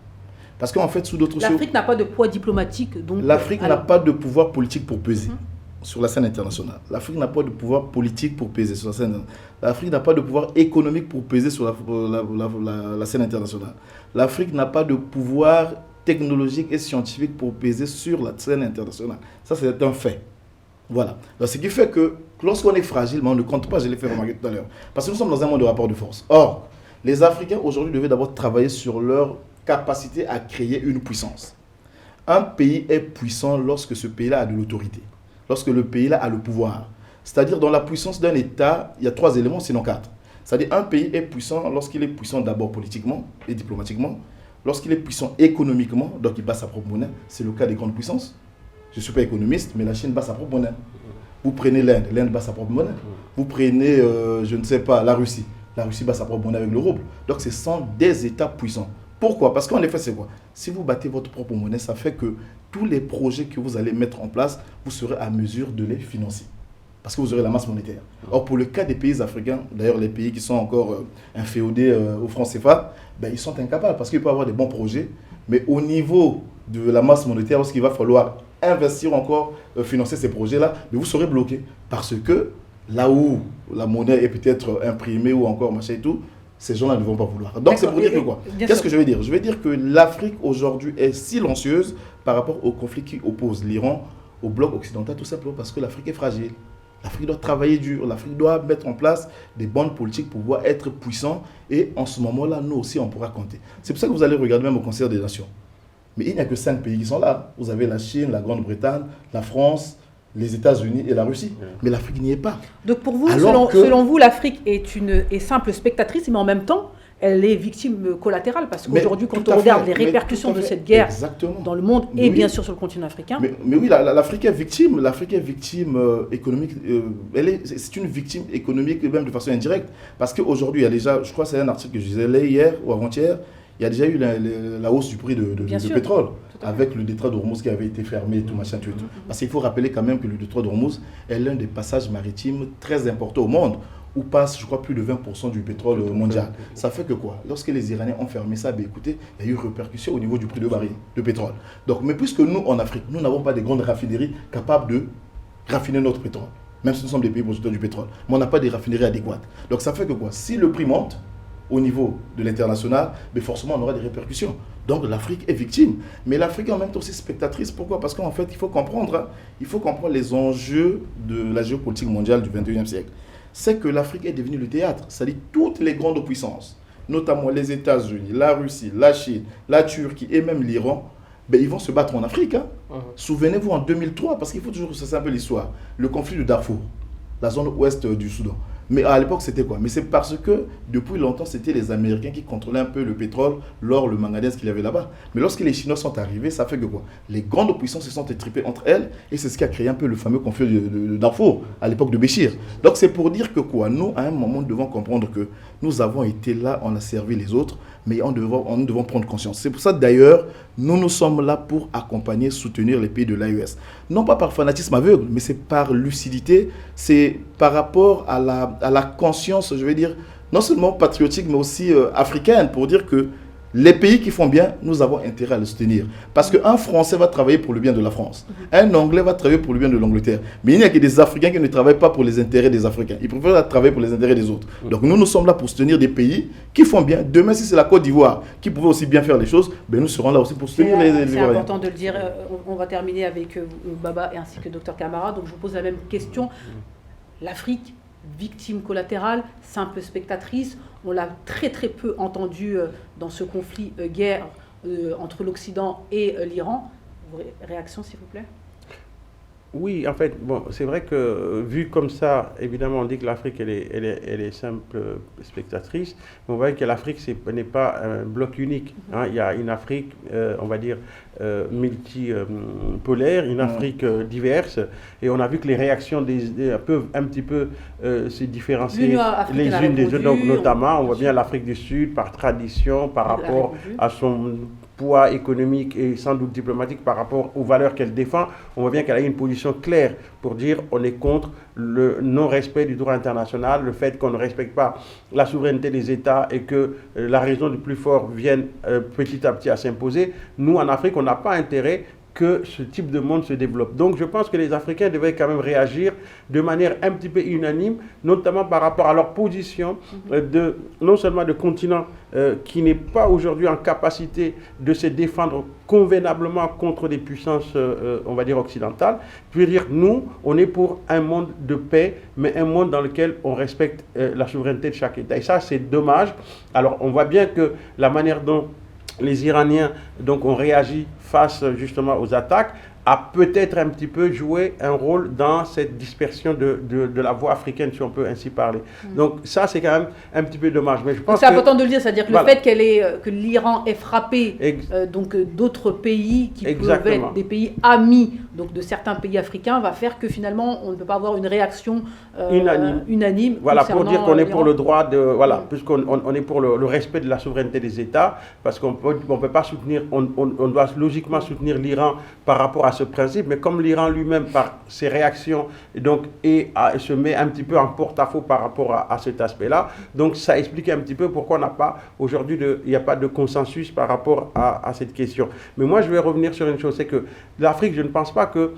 D: Parce qu'en fait, sous d'autres...
A: L'Afrique n'a pas de poids diplomatique, donc...
D: L'Afrique n'a pas de pouvoir politique pour peser sur la scène internationale. L'Afrique n'a pas de pouvoir politique pour peser sur la scène internationale. L'Afrique n'a pas de pouvoir économique pour peser sur la scène internationale. L'Afrique n'a pas de pouvoir technologique et scientifique pour peser sur la scène internationale. Ça, c'est un fait. Voilà. Donc, ce qui fait que lorsqu'on est fragile, on ne compte pas, je l'ai fait remarquer tout à l'heure. Parce que nous sommes dans un monde de rapport de force. Or, les Africains aujourd'hui devaient d'abord travailler sur leur capacité à créer une puissance. Un pays est puissant lorsque ce pays-là a de l'autorité. Lorsque le pays-là a le pouvoir. C'est-à-dire, dans la puissance d'un État, il y a 3 éléments, sinon 4. C'est-à-dire, un pays est puissant lorsqu'il est puissant d'abord politiquement et diplomatiquement, lorsqu'il est puissant économiquement, donc il bat sa propre monnaie. C'est le cas des grandes puissances. Je ne suis pas économiste, mais la Chine bat sa propre monnaie. Vous prenez l'Inde, l'Inde bat sa propre monnaie. Vous prenez, je ne sais pas, la Russie bat sa propre monnaie avec le rouble. Donc, ce sont des États puissants. Pourquoi? Parce qu'en effet, c'est quoi? Si vous battez votre propre monnaie, ça fait que tous les projets que vous allez mettre en place, vous serez à mesure de les financer. Parce que vous aurez la masse monétaire. Or, pour le cas des pays africains, d'ailleurs les pays qui sont encore inféodés au franc CFA, ils sont incapables parce qu'ils peuvent avoir des bons projets, mais au niveau de la masse monétaire, lorsqu'il va falloir investir encore, financer ces projets-là, vous serez bloqué. Parce que là où la monnaie est peut-être imprimée ou encore machin et tout, ces gens-là ne vont pas vouloir. Donc c'est pour dire que quoi? Qu'est-ce que je vais dire? Je vais dire que l'Afrique aujourd'hui est silencieuse par rapport au conflit qui oppose l'Iran au bloc occidental, tout simplement parce que l'Afrique est fragile. L'Afrique doit travailler dur, l'Afrique doit mettre en place des bonnes politiques pour pouvoir être puissant et en ce moment-là, nous aussi, on pourra compter. C'est pour ça que vous allez regarder même au Concert des Nations. Mais il n'y a que 5 pays qui sont là. Vous avez la Chine, la Grande-Bretagne, la France, les États-Unis et la Russie. Mais l'Afrique n'y est pas.
A: Donc pour vous, selon vous, l'Afrique est simple spectatrice, mais en même temps, elle est victime collatérale. Parce qu'aujourd'hui, quand on regarde les répercussions de cette guerre dans le monde et bien sûr sur le continent africain...
D: Mais oui, l'Afrique est victime. L'Afrique est victime économique. C'est une victime économique même de façon indirecte. Parce qu'aujourd'hui, il y a déjà, je crois que c'est un article que je disais hier ou avant-hier, il y a déjà eu la hausse du prix de pétrole, avec le détroit d'Ormuz qui avait été fermé et tout machin, tout. Parce qu'il faut rappeler quand même que le détroit d'Ormuz est l'un des passages maritimes très importants au monde, où passe, je crois, plus de 20% du pétrole mondial. Ça fait que quoi? Lorsque les Iraniens ont fermé ça, écoutez, il y a eu répercussion au niveau du prix de baril de pétrole. Donc, mais puisque nous, en Afrique, nous n'avons pas de grandes raffineries capables de raffiner notre pétrole, même si nous sommes des pays producteurs du pétrole, mais on n'a pas de raffineries adéquates. Donc, ça fait que quoi? Si le prix monte, au niveau de l'international, mais forcément on aura des répercussions. Donc l'Afrique est victime. Mais l'Afrique est en même temps aussi spectatrice. Pourquoi? Parce qu'en fait, il faut comprendre les enjeux de la géopolitique mondiale du 21e siècle. C'est que l'Afrique est devenue le théâtre. C'est-à-dire toutes les grandes puissances, notamment les États-Unis, la Russie, la Chine, la Turquie et même l'Iran, ils vont se battre en Afrique. Souvenez-vous en 2003, parce qu'il faut toujours que ça c'est un peu l'histoire, le conflit de Darfour, la zone ouest du Soudan. Mais à l'époque, c'était quoi? Mais c'est parce que depuis longtemps, c'était les Américains qui contrôlaient un peu le pétrole, l'or, le manganèse qu'il y avait là-bas. Mais lorsque les Chinois sont arrivés, ça fait que quoi? Les grandes puissances se sont étripées entre elles et c'est ce qui a créé un peu le fameux conflit de Darfour à l'époque de Béchir. Donc c'est pour dire que quoi? Nous, à un moment, nous devons comprendre que nous avons été là, on a servi les autres, mais nous devons prendre conscience. C'est pour ça d'ailleurs, nous sommes là pour accompagner, soutenir les pays de l'AES. Non pas par fanatisme aveugle, mais c'est par lucidité, c'est par rapport à la conscience, je vais dire, non seulement patriotique, mais aussi africaine, pour dire que les pays qui font bien, nous avons intérêt à les soutenir. Parce qu'un Français va travailler pour le bien de la France. Un Anglais va travailler pour le bien de l'Angleterre. Mais il n'y a que des Africains qui ne travaillent pas pour les intérêts des Africains. Ils préfèrent travailler pour les intérêts des autres. Donc nous sommes là pour soutenir des pays qui font bien. Demain, si c'est la Côte d'Ivoire qui pouvait aussi bien faire les choses, ben nous serons là aussi pour soutenir les
A: C'est
D: Ivoiriens.
A: important de le dire. On va terminer avec Baba et ainsi que Dr Camara. Donc je vous pose la même question. L'Afrique, victime collatérale, simple spectatrice. On l'a très très peu entendu dans ce conflit guerre entre l'Occident et l'Iran. Réaction s'il vous plaît?
E: Oui, en fait, bon, c'est vrai que vu comme ça, évidemment, on dit que l'Afrique, elle est simple spectatrice, mais on voit que l'Afrique n'est pas un bloc unique. Hein. Il y a une Afrique, on va dire, multipolaire, une Afrique diverse, et on a vu que les réactions peuvent un petit peu se différencier les unes des autres. Donc, notamment, on voit bien l'Afrique du Sud, par tradition, par rapport à son poids économique et sans doute diplomatique par rapport aux valeurs qu'elle défend, on voit bien qu'elle a une position claire pour dire on est contre le non-respect du droit international, le fait qu'on ne respecte pas la souveraineté des États et que la raison du plus fort vienne petit à petit à s'imposer. Nous, en Afrique, on n'a pas intérêt que ce type de monde se développe. Donc je pense que les Africains devraient quand même réagir de manière un petit peu unanime, notamment par rapport à leur position non seulement de continent qui n'est pas aujourd'hui en capacité de se défendre convenablement contre des puissances, on va dire, occidentales. Puis dire, nous, on est pour un monde de paix, mais un monde dans lequel on respecte la souveraineté de chaque État. Et ça, c'est dommage. Alors on voit bien que la manière dont les Iraniens donc, ont réagi face justement aux attaques, a peut-être un petit peu joué un rôle dans cette dispersion de la voix africaine, si on peut ainsi parler. Donc ça, c'est quand même un petit peu dommage. Mais je pense
A: c'est important de le dire, c'est-à-dire que
E: voilà.
A: Le fait que l'Iran ait frappé donc d'autres pays qui peuvent être des pays amis donc de certains pays africains va faire que finalement, on ne peut pas avoir une réaction unanime.
E: Voilà, pour dire qu'on est pour le droit de... Voilà, puisqu'on est pour le respect de la souveraineté des États, parce qu'on ne peut pas soutenir... On doit logiquement soutenir l'Iran par rapport à ce principe, mais comme l'Iran lui-même, par ses réactions, donc, se met un petit peu en porte-à-faux par rapport à cet aspect-là, donc ça explique un petit peu pourquoi on n'a pas, aujourd'hui, il n'y a pas de consensus par rapport à cette question. Mais moi, je vais revenir sur une chose, c'est que l'Afrique, je ne pense pas que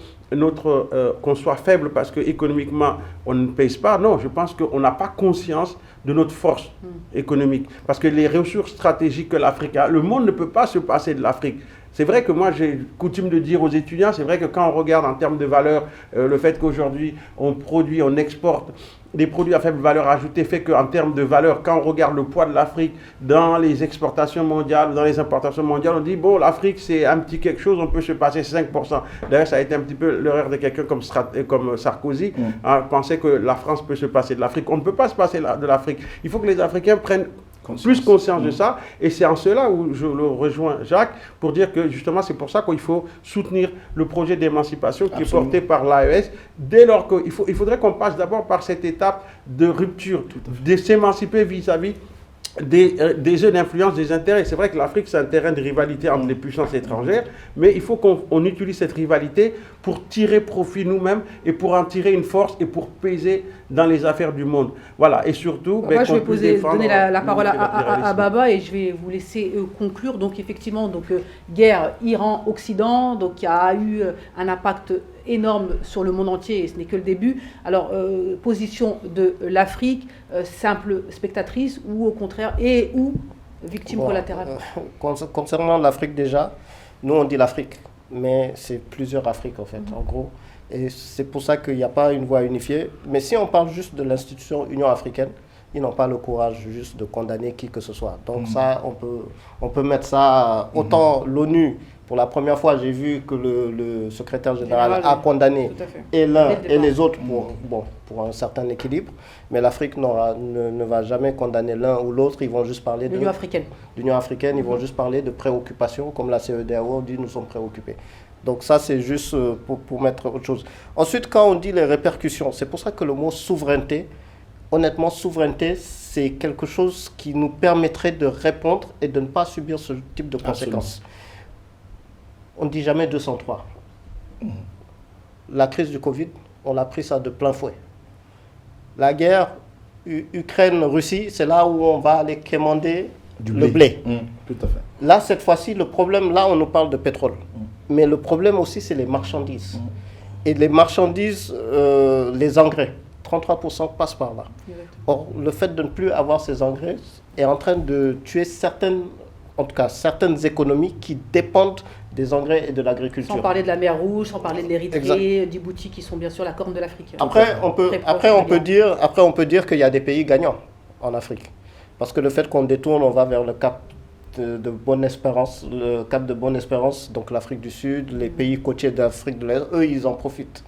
E: qu'on soit faible parce que économiquement on ne pèse pas. Non, je pense qu'on n'a pas conscience de notre force économique. Parce que les ressources stratégiques que l'Afrique a, le monde ne peut pas se passer de l'Afrique. C'est vrai que moi, j'ai coutume de dire aux étudiants, c'est vrai que quand on regarde en termes de valeur, le fait qu'aujourd'hui, on produit, on exporte des produits à faible valeur ajoutée fait qu'en termes de valeur, quand on regarde le poids de l'Afrique dans les exportations mondiales, dans les importations mondiales, on dit, bon, l'Afrique, c'est un petit quelque chose, on peut se passer 5%. D'ailleurs, ça a été un petit peu l'erreur de quelqu'un comme Sarkozy, penser que la France peut se passer de l'Afrique. On ne peut pas se passer de l'Afrique. Il faut que les Africains prennent plus conscience de ça, et c'est en cela où je le rejoins Jacques, pour dire que justement c'est pour ça qu'il faut soutenir le projet d'émancipation qui est porté par l'AES, dès lors qu'il faudrait qu'on passe d'abord par cette étape de rupture, de s'émanciper vis-à-vis des jeux d'influence, des intérêts. C'est vrai que l'Afrique, c'est un terrain de rivalité entre les puissances étrangères, mais il faut qu'on utilise cette rivalité pour tirer profit nous-mêmes et pour en tirer une force et pour peser dans les affaires du monde. Voilà, et surtout...
A: Moi, je vais donner la parole à Baba et je vais vous laisser conclure. Donc, effectivement, guerre Iran-Occident, donc qui a eu un impact énorme sur le monde entier et ce n'est que le début. Alors, position de l'Afrique, simple spectatrice ou au contraire, ou victime collatérale?
F: Concernant l'Afrique déjà, nous on dit l'Afrique, mais c'est plusieurs Afriques en fait, en gros. Et c'est pour ça qu'il n'y a pas une voix unifiée. Mais si on parle juste de l'institution Union africaine, ils n'ont pas le courage juste de condamner qui que ce soit. Donc ça, on peut mettre ça, autant l'ONU, pour la première fois, j'ai vu que le secrétaire général a condamné et l'un et les autres pour un certain équilibre, mais l'Afrique ne va jamais condamner l'un ou l'autre, ils vont juste parler de
A: l'Union africaine.
F: L'Union africaine, ils vont juste parler de préoccupations, comme la CEDEAO dit, nous sommes préoccupés. Donc ça, c'est juste pour mettre autre chose. Ensuite, quand on dit les répercussions, c'est pour ça que le mot souveraineté, honnêtement, souveraineté, c'est quelque chose qui nous permettrait de répondre et de ne pas subir ce type de conséquences. On ne dit jamais 203. La crise du Covid, on a pris ça de plein fouet. La guerre Ukraine-Russie, c'est là où on va aller quémander le blé.
D: Tout à fait.
F: Là, cette fois-ci, le problème, là, on nous parle de pétrole. Mais le problème aussi, c'est les marchandises. Et les marchandises, les engrais, 33% passent par là. Or, le fait de ne plus avoir ces engrais est en train de tuer certaines économies qui dépendent des engrais et de l'agriculture.
A: Sans parler de la mer Rouge, sans parler de l'Érythrée, Djibouti, qui sont bien sûr la corne de l'Afrique.
F: Après, on peut dire qu'il y a des pays gagnants en Afrique. Parce que le fait qu'on détourne, on va vers le cap de Bonne-Espérance, donc l'Afrique du Sud, les pays côtiers d'Afrique de l'Est, eux, ils en profitent.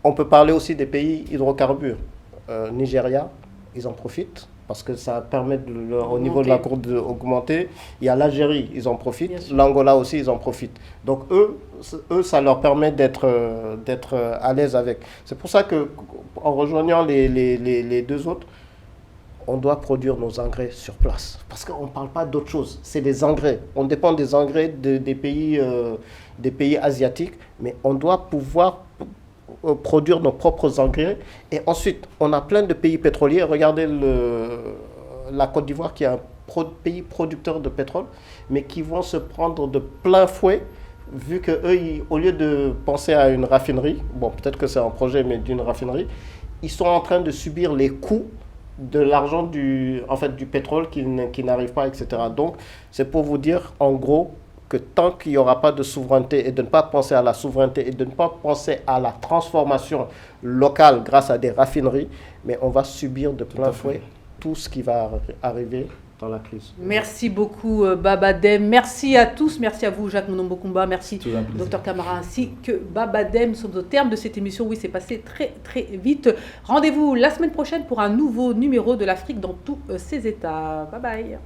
F: On peut parler aussi des pays hydrocarbures. Nigeria, ils en profitent parce que ça permet au niveau de la courbe d'augmenter. Il y a l'Algérie, ils en profitent. L'Angola aussi, ils en profitent. Donc eux, ça leur permet d'être à l'aise avec. C'est pour ça qu'en rejoignant les deux autres, on doit produire nos engrais sur place. Parce qu'on ne parle pas d'autre chose. C'est des engrais. On dépend des engrais des pays asiatiques, mais on doit pouvoir produire nos propres engrais. Et ensuite, on a plein de pays pétroliers. Regardez la Côte d'Ivoire qui est un pays producteur de pétrole, mais qui vont se prendre de plein fouet, vu qu'eux, au lieu de penser à une raffinerie, bon, peut-être que c'est un projet, mais d'une raffinerie, ils sont en train de subir les coûts de l'argent du pétrole qui n'arrive pas, etc. Donc, c'est pour vous dire, en gros, que tant qu'il n'y aura pas de souveraineté et de ne pas penser à la souveraineté et de ne pas penser à la transformation locale grâce à des raffineries, mais on va subir de plein fouet tout ce qui va arriver dans la crise.
A: Merci beaucoup Baba Dème. Merci à tous. Merci à vous Jacques Munombokumba. Merci Dr Camara ainsi que Baba Dème. Nous sommes au terme de cette émission. Oui, c'est passé très très vite. Rendez-vous la semaine prochaine pour un nouveau numéro de l'Afrique dans tous ses états. Bye bye.